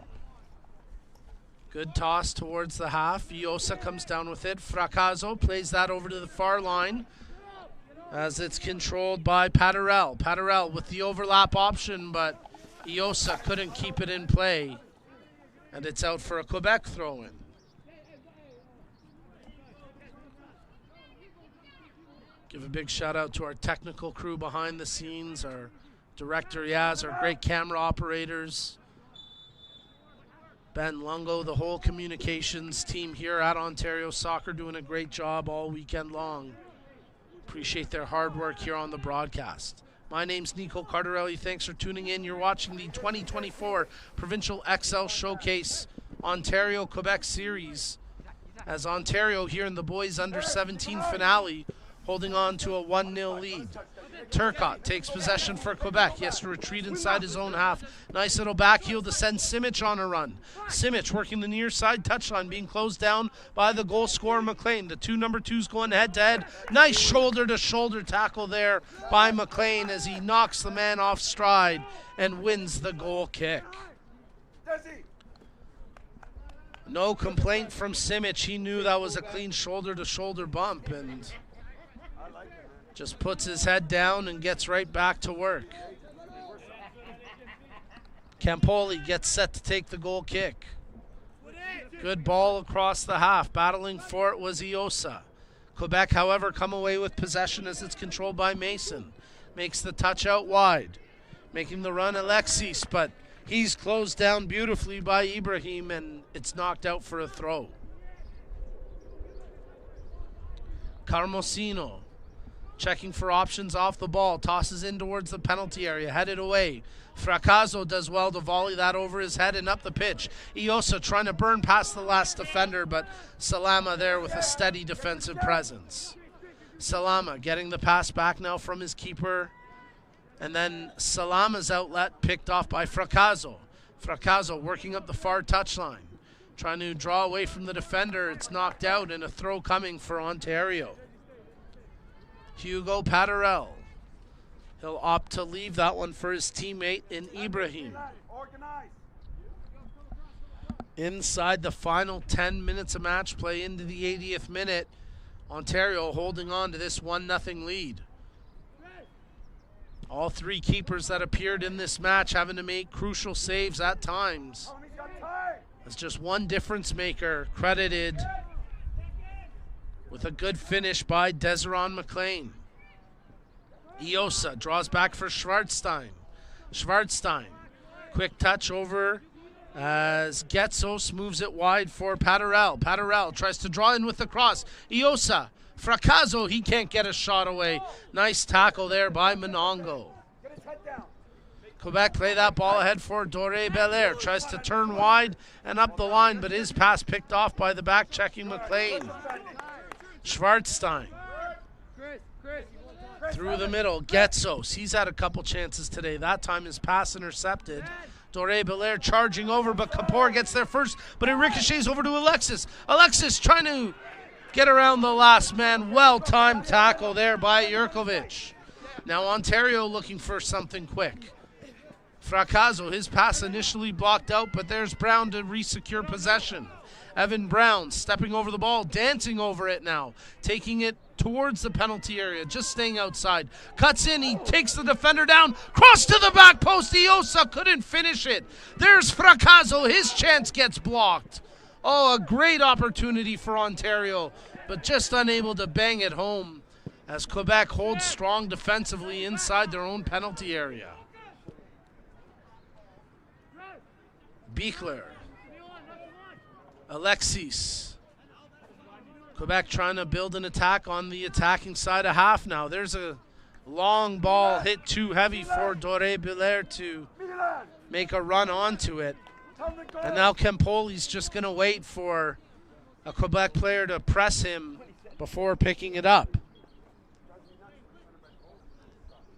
Speaker 1: Good toss towards the half. Iosa comes down with it. Fracaso plays that over to the far line as it's controlled by Paterel. Paterel with the overlap option, but Iosa couldn't keep it in play, and it's out for a Quebec throw-in. Give a big shout out to our technical crew behind the scenes, our director Yaz, our great camera operators. Ben Lungo, the whole communications team here at Ontario Soccer, doing a great job all weekend long. Appreciate their hard work here on the broadcast. My name's Nico Cardarelli. Thanks for tuning in. You're watching the 2024 Provincial Xcel Showcase Ontario-Quebec Series, as Ontario here in the boys under 17 finale, holding on to a 1-0 lead. Turcotte takes possession for Quebec. He has to retreat inside his own half. Nice little back heel to send Simic on a run. Simic working the near side touchline, being closed down by the goal scorer McLean. The two number twos going head to head. Nice shoulder to shoulder tackle there by McLean as he knocks the man off stride and wins the goal kick. No complaint from Simic. He knew that was a clean shoulder to shoulder bump and just puts his head down and gets right back to work. Campoli gets set to take the goal kick. Good ball across the half. Battling for it was Iosa. Quebec, however, come away with possession as it's controlled by Mason. Makes the touch out wide. Making the run Alexis, but he's closed down beautifully by Ibrahim and it's knocked out for a throw. Carmosino checking for options off the ball, tosses in towards the penalty area, headed away. Fracasso does well to volley that over his head and up the pitch. Iosa trying to burn past the last defender, but Salama there with a steady defensive presence. Salama getting the pass back now from his keeper, and then Salama's outlet picked off by Fracasso. Fracasso working up the far touchline, trying to draw away from the defender. It's knocked out and a throw coming for Ontario. Hugo Paterel. He'll opt to leave that one for his teammate in Ibrahim. Inside the final 10 minutes of match play into the 80th minute, Ontario holding on to this 1-0 lead. All three keepers that appeared in this match having to make crucial saves at times. It's just one difference maker credited with a good finish by Desiree McLean. Iosa draws back for Schwarzstein. Schwarzstein, quick touch over as Getsos moves it wide for Paterel. Paterel tries to draw in with the cross. Iosa, Fracasso, he can't get a shot away. Nice tackle there by Monongo. Quebec play that ball ahead for Doré Belair. Tries to turn wide and up the line, but his pass picked off by the back-checking McLean. Schwarzstein through the middle. Getsos, he's had a couple chances today. That time his pass intercepted. Doré Belair charging over, but Kapoor gets there first, but it ricochets over to Alexis. Alexis trying to get around the last man. Well-timed tackle there by Jurkovic. Now Ontario looking for something quick. Fracasso, his pass initially blocked out, but there's Brown to re-secure possession. Evan Brown stepping over the ball, dancing over it now, taking it towards the penalty area, just staying outside. Cuts in, he takes the defender down, cross to the back post. Iosa couldn't finish it. There's Fracasso, his chance gets blocked. Oh, a great opportunity for Ontario, but just unable to bang it home as Quebec holds strong defensively inside their own penalty area. Bichler. Alexis. Quebec trying to build an attack on the attacking side of half now. There's a long ball hit too heavy for Doré Belair to make a run onto it. And now Campoli's just going to wait for a Quebec player to press him before picking it up.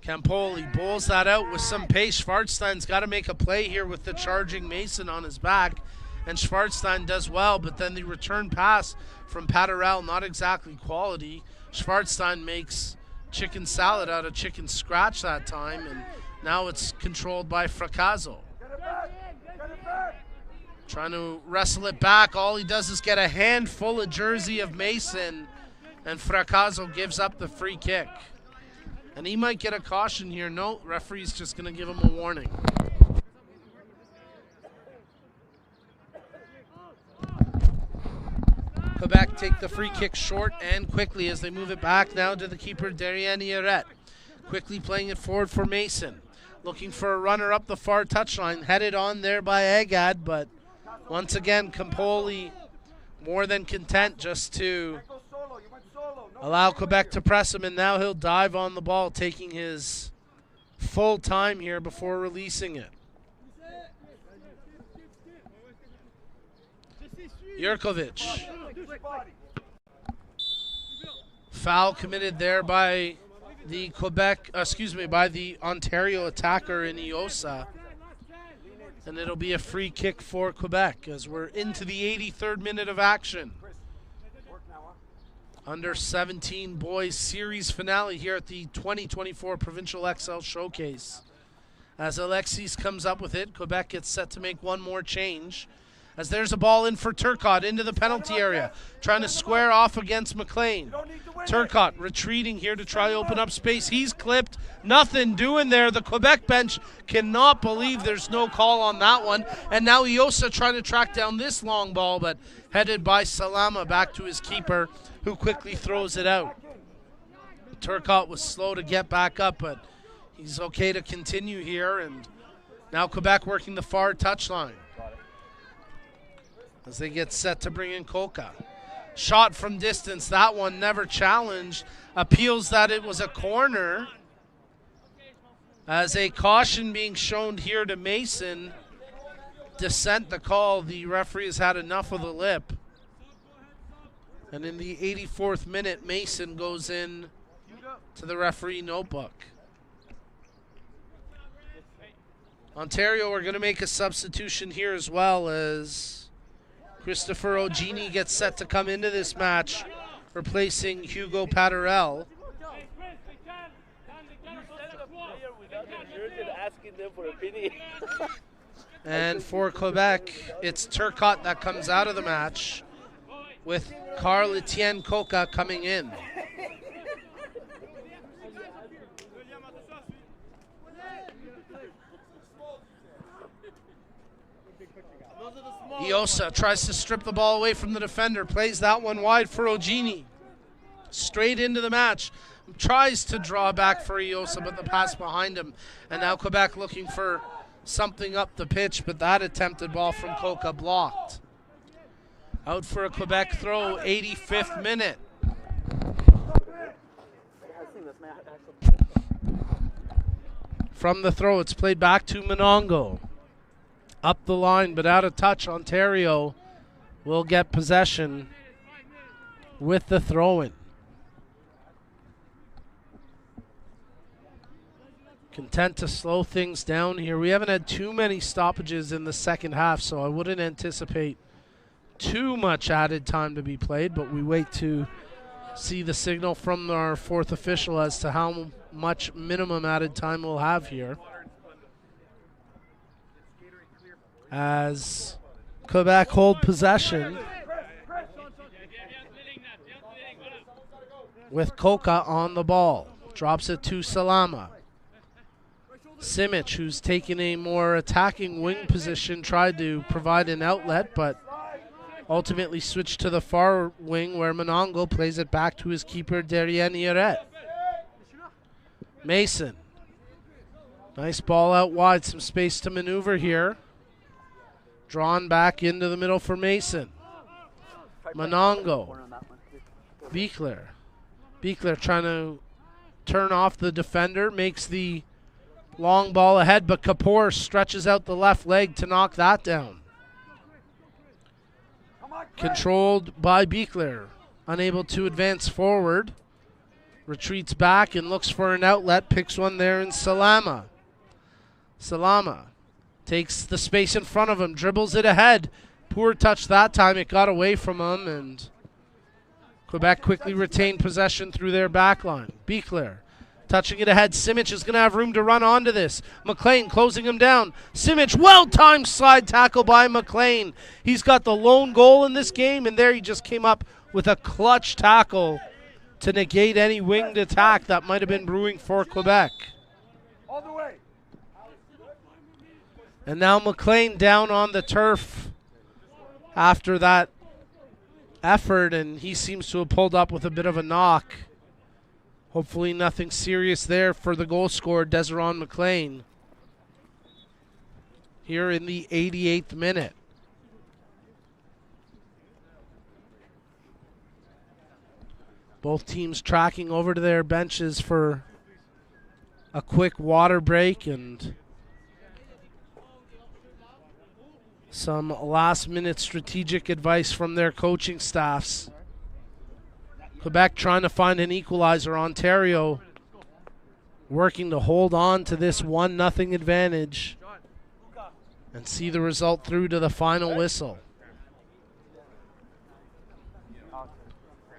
Speaker 1: Campoli bowls that out with some pace. Schwarzstein's got to make a play here with the charging Mason on his back. And Schwarzstein does well, but then the return pass from Paterel, not exactly quality. Schwarzstein makes chicken salad out of chicken scratch that time, and now it's controlled by Fracasso. Trying to wrestle it back. All he does is get a handful of jersey of Mason, and Fracasso gives up the free kick. And he might get a caution here. No, referee's just going to give him a warning. Quebec take the free kick short and quickly as they move it back now to the keeper, Darien Yaret. Quickly playing it forward for Mason. Looking for a runner up the far touchline. Headed on there by Agad, but Once again, Campoli more than content just to allow Quebec to press him, and now he'll dive on the ball, taking his full time here before releasing it. Jurkovic. Foul committed there by the by the Ontario attacker in Iosa. And it'll be a free kick for Quebec as we're into the 83rd minute of action. Under 17 boys series finale here at the 2024 Provincial Xcel Showcase. As Alexis comes up with it, Quebec gets set to make one more change. As there's a ball in for Turcotte into the penalty area, trying to square off against McLean. Turcotte retreating here to try to open up space. He's clipped. Nothing doing there. The Quebec bench cannot believe there's no call on that one. And now Iosa trying to track down this long ball, but headed by Salama back to his keeper, who quickly throws it out. Turcotte was slow to get back up, but he's okay to continue here. And now Quebec working the far touchline as they get set to bring in Kolka. Shot from distance, that one never challenged. Appeals that it was a corner. As a caution being shown here to Mason. Dissent the call. The referee has had enough of the lip. And in the 84th minute, Mason goes in to the referee notebook. Ontario are going to make a substitution here as well, as Christopher Ogini gets set to come into this match, replacing Hugo Paterel. And for Quebec, it's Turcotte that comes out of the match, with Carl-Etienne Coca coming in. Iosa tries to strip the ball away from the defender, plays that one wide for Ogini. Straight into the match. Tries to draw back for Iosa, but the pass behind him. And now Quebec looking for something up the pitch, but that attempted ball from Coca blocked. Out for a Quebec throw, 85th minute. From the throw, it's played back to Monongo. Up the line, but out of touch. Ontario will get possession with the throw-in. Content to slow things down here. We haven't had too many stoppages in the second half, so I wouldn't anticipate too much added time to be played, but we wait to see the signal from our fourth official as to how much minimum added time we'll have here. As Quebec hold possession with Coca on the ball. Drops it to Salama. Simic, who's taken a more attacking wing position, tried to provide an outlet, but ultimately switched to the far wing where Monongo plays it back to his keeper, Derrière Nieret. Mason. Nice ball out wide, some space to maneuver here. Drawn back into the middle for Mason. Monongo. Beekler. Beekler trying to turn off the defender. Makes the long ball ahead, but Kapoor stretches out the left leg to knock that down. Controlled by Beekler. Unable to advance forward. Retreats back and looks for an outlet. Picks one there in Salama. Salama takes the space in front of him, dribbles it ahead. Poor touch that time. It got away from him, and Quebec quickly retained possession through their back line. Beekler touching it ahead. Simic is going to have room to run onto this. McLean closing him down. Simic, well-timed slide tackle by McLean. He's got the lone goal in this game, and there he just came up with a clutch tackle to negate any winged attack that might have been brewing for Quebec.
Speaker 2: All the way.
Speaker 1: And now McLean down on the turf after that effort, and he seems to have pulled up with a bit of a knock. Hopefully nothing serious there for the goal scorer, Desiree McLean. Here in the 88th minute. Both teams tracking over to their benches for a quick water break and some last-minute strategic advice from their coaching staffs. Quebec trying to find an equalizer. Ontario working to hold on to this 1-0 advantage and see the result through to the final whistle.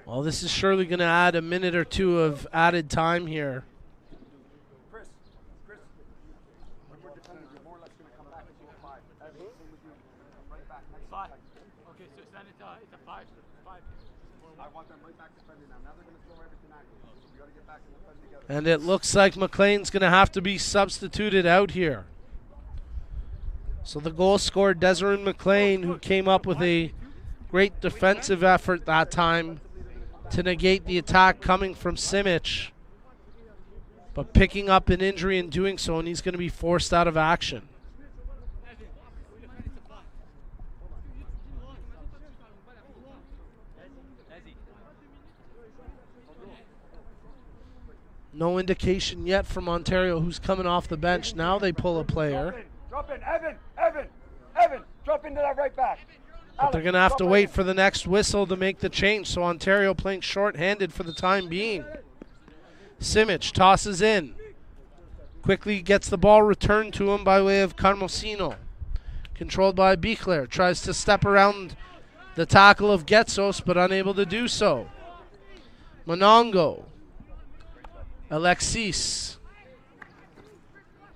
Speaker 1: Well, this is surely going to add a minute or two of added time here.
Speaker 5: Okay, so then it's a 5.
Speaker 4: I want them right back defending now. Now they're going to throw everything at you. So we got to get back and defend together.
Speaker 1: And it looks like McLean's going to have to be substituted out here. So the goal scorer, Desiree McLean, who came up with a great defensive effort that time to negate the attack coming from Simic, but picking up an injury in doing so, and he's going to be forced out of action. No indication yet from Ontario who's coming off the bench. Now they pull a player.
Speaker 2: Drop in, Evan, drop into that right back.
Speaker 1: But they're going to have to wait for the next whistle to make the change. So Ontario playing short-handed for the time being. Simic tosses in. Quickly gets the ball returned to him by way of Carmosino. Controlled by Bichler. Tries to step around the tackle of Getsos, but unable to do so. Monongo. Alexis.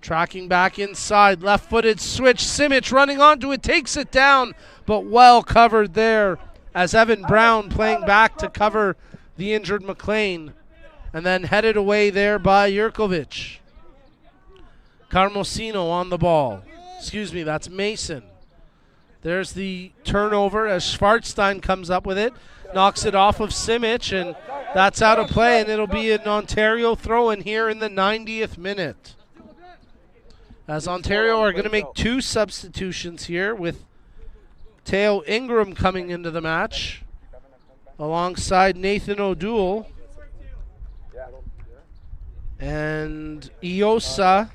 Speaker 1: Tracking back inside. Left-footed switch. Simic running onto it. Takes it down, but well covered there as Evan Brown playing back to cover the injured McLean. And then headed away there by Jurkovic. Carmosino on the ball. Excuse me, that's Mason. There's the turnover as Schwarzstein comes up with it. Knocks it off of Simic, and that's out of play, and it'll be an Ontario throw-in here in the 90th minute. As Ontario are going to make 2 substitutions here with Teo Ingram coming into the match alongside Nathan O'Doul and Iosa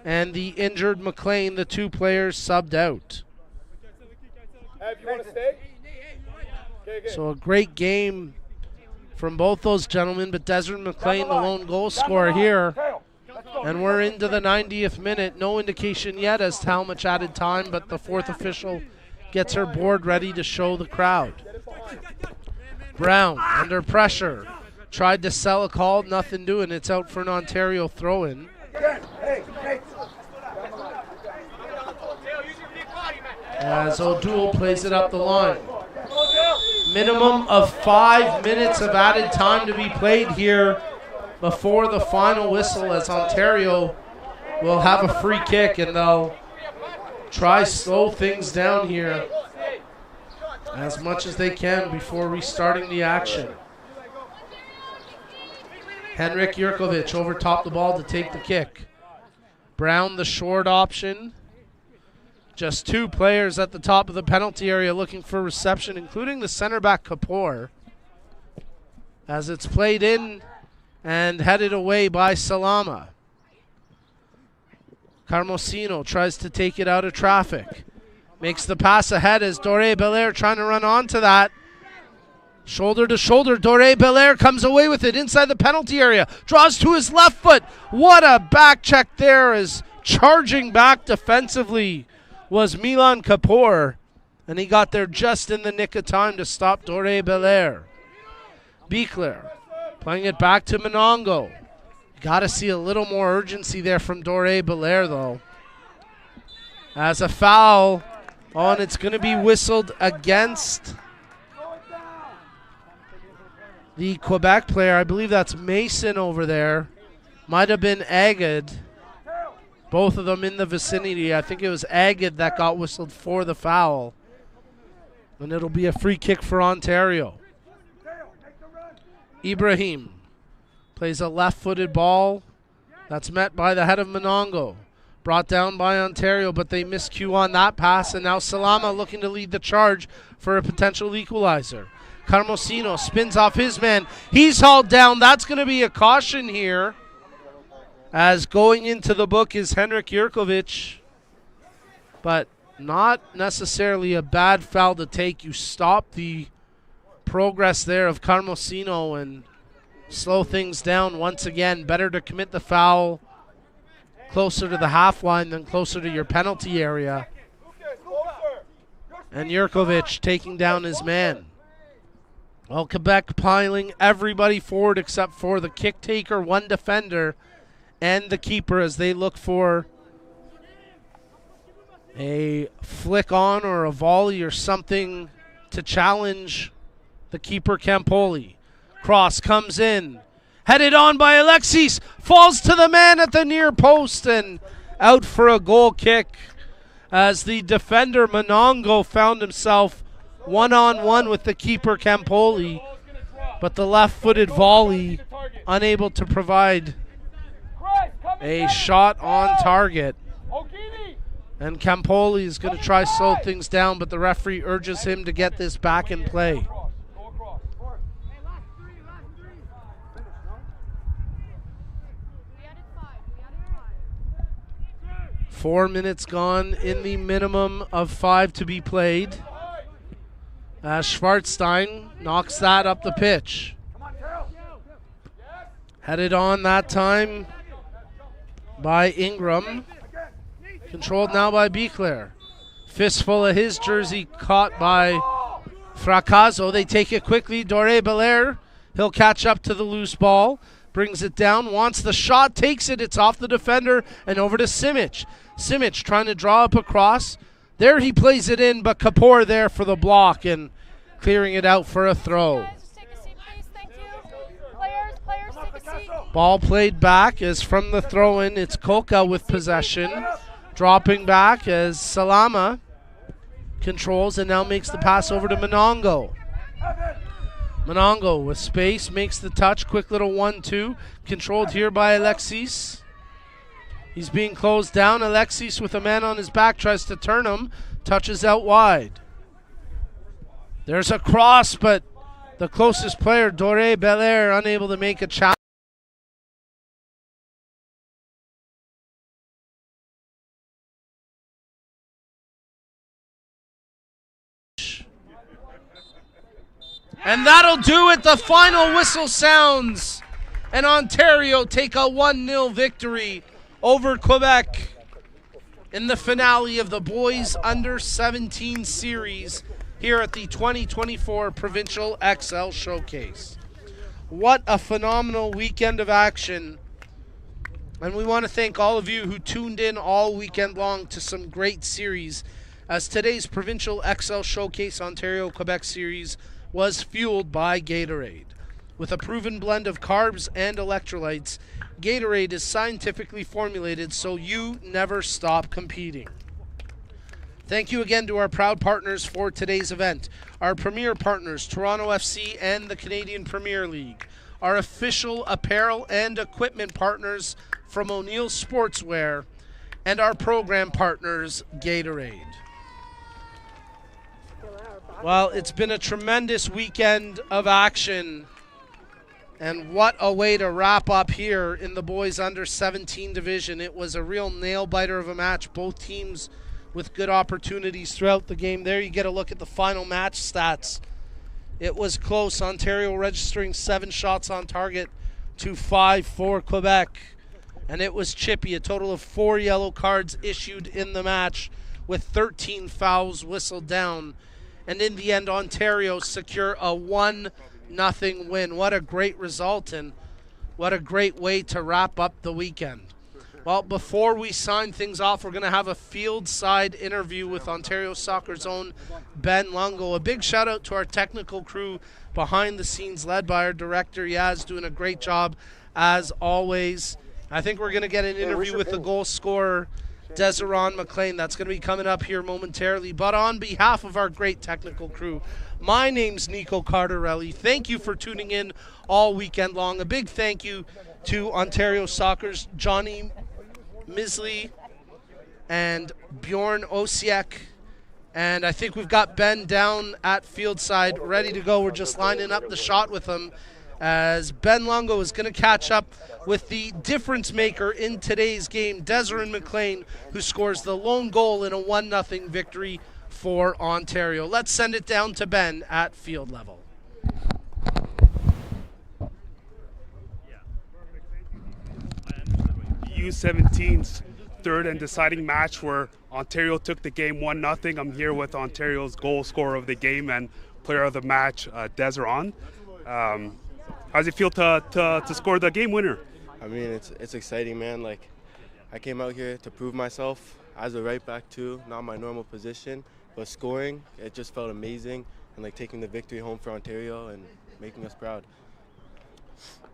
Speaker 1: and the injured McLean, the 2 players subbed out.
Speaker 2: You want to stay?
Speaker 1: So a great game from both those gentlemen, but Desiree McLean, the lone goal scorer here. And we're into the 90th minute. No indication yet as to how much added time, but the 4th official gets her board ready to show the crowd. Brown under pressure. Tried to sell a call, nothing doing. It's out for an Ontario throw-in. As O'Doul plays it up the line. Minimum of 5 minutes of added time to be played here before the final whistle, as Ontario will have a free kick and they'll try slow things down here as much as they can before restarting the action. Henrik Jurkovic over top the ball to take the kick. Brown the short option. Just 2 players at the top of the penalty area looking for reception, including the center back Kapoor. As it's played in and headed away by Salama. Carmosino tries to take it out of traffic. Makes the pass ahead as Doré Belair trying to run onto that. Shoulder to shoulder, Doré Belair comes away with it inside the penalty area. Draws to his left foot. What a back check there, as charging back defensively was Milan Kapoor. And he got there just in the nick of time to stop Doré Belair. Bichler playing it back to Monongo. Got to see a little more urgency there from Doré Belair, though. As a foul, and it's going to be whistled against the Quebec player. I believe that's Mason over there. Might have been Agad. Both of them in the vicinity. I think it was Agad that got whistled for the foul. And it'll be a free kick for Ontario. Ibrahim plays a left-footed ball. That's met by the head of Monongo. Brought down by Ontario, but they miscue on that pass. And now Salama looking to lead the charge for a potential equalizer. Carmosino spins off his man. He's hauled down. That's going to be a caution here, as going into the book is Henrik Jurkovic. But not necessarily a bad foul to take. You stop the progress there of Carmosino and slow things down once again. Better to commit the foul closer to the half line than closer to your penalty area. And Jurkovic taking down his man. Well, Quebec piling everybody forward except for the kick taker, one defender, and the keeper as they look for a flick on or a volley or something to challenge the keeper, Campoli. Cross comes in. Headed on by Alexis. Falls to the man at the near post and out for a goal kick as the defender, Monongo, found himself one-on-one with the keeper, Campoli. But the left-footed volley unable to provide a shot on target. And Campoli is going to try to slow things down, but the referee urges him to get this back in play. 4 minutes gone in the minimum of 5 to be played. Schwarzstein knocks that up the pitch. Headed on that time by Ingram. Controlled now by Bichler. Fistful of his jersey caught by Fracaso. They take it quickly. Doré Belair. He'll catch up to the loose ball. Brings it down. Wants the shot. Takes it. It's off the defender and over to Simic. Simic trying to draw up across. There he plays it in, but Kapoor there for the block and clearing it out for a throw. Ball played back as from the throw-in. It's Koka with possession. Dropping back as Salama controls and now makes the pass over to Monongo. Monongo with space, makes the touch. Quick little 1-2. Controlled here by Alexis. He's being closed down. Alexis with a man on his back tries to turn him. Touches out wide. There's a cross, but the closest player, Doré Belair, unable to make a challenge. And that'll do it. The final whistle sounds. And Ontario take a 1-0 victory over Quebec in the finale of the Boys Under 17 series here at the 2024 Provincial Xcel Showcase. What a phenomenal weekend of action. And we want to thank all of you who tuned in all weekend long to some great series, as today's Provincial Xcel Showcase Ontario-Quebec series was fueled by Gatorade. With a proven blend of carbs and electrolytes, Gatorade is scientifically formulated so you never stop competing. Thank you again to our proud partners for today's event. Our premier partners, Toronto FC and the Canadian Premier League. Our official apparel and equipment partners from O'Neill Sportswear. And our program partners, Gatorade. Well, it's been a tremendous weekend of action. And what a way to wrap up here in the Boys Under 17 division. It was a real nail-biter of a match. Both teams with good opportunities throughout the game. There you get a look at the final match stats. It was close. Ontario registering 7 shots on target to 5 for Quebec. And it was chippy. A total of 4 yellow cards issued in the match with 13 fouls whistled down. And in the end, Ontario secure a 1-0 win. What a great result and what a great way to wrap up the weekend. Well, before we sign things off, we're going to have a field side interview with Ontario Soccer's own Ben Lungo. A big shout out to our technical crew behind the scenes led by our director Yaz, doing a great job as always. I think we're going to get an interview with the goal scorer Desiron McLean. That's going to be coming up here momentarily. But on behalf of our great technical crew, my name's Nico Cardarelli. Thank you for tuning in all weekend long. A big thank you to Ontario Soccer's Johnny Misley and Bjorn Osiek And I think we've got Ben down at field side, ready to go. We're just lining up the shot with him as Ben Longo is going to catch up with the difference maker in today's game, Desiree McLean, who scores the lone goal in a 1-0 victory for Ontario. Let's send it down to Ben at field level.
Speaker 8: U17's third and deciding match where Ontario took the game 1-0. I'm here with Ontario's goal scorer of the game and player of the match, Desiree. How does it feel to score the game winner?
Speaker 9: I mean, it's exciting, man. Like, I came out here to prove myself as a right back too, not my normal position, but scoring, it just felt amazing, and like taking the victory home for Ontario and making us proud.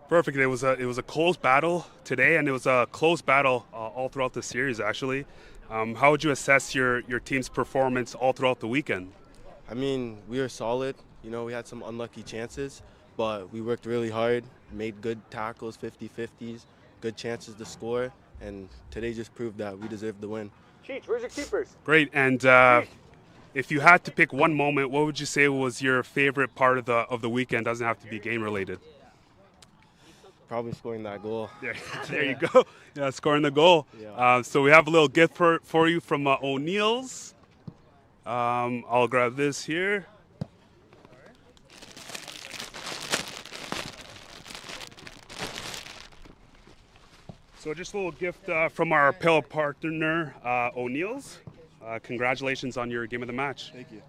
Speaker 8: Perfect. It was a close battle today, and it was a close battle all throughout the series, actually. How would you assess your team's performance all throughout the weekend?
Speaker 9: I mean, we were solid. You know, we had some unlucky chances, but we worked really hard, made good tackles, 50-50s, good chances to score, and today just proved that we deserved the win.
Speaker 2: Cheech, where's your keepers?
Speaker 8: Great. And if you had to pick one moment, what would you say was your favorite part of the weekend? Doesn't have to be game related.
Speaker 9: Probably scoring that goal.
Speaker 8: There you go. Yeah, scoring the goal.
Speaker 9: Yeah.
Speaker 8: So we have a little gift for you from O'Neill's. I'll grab this here. So just a little gift from our apparel partner, O'Neill's. Congratulations on your game of the match.
Speaker 9: Thank you.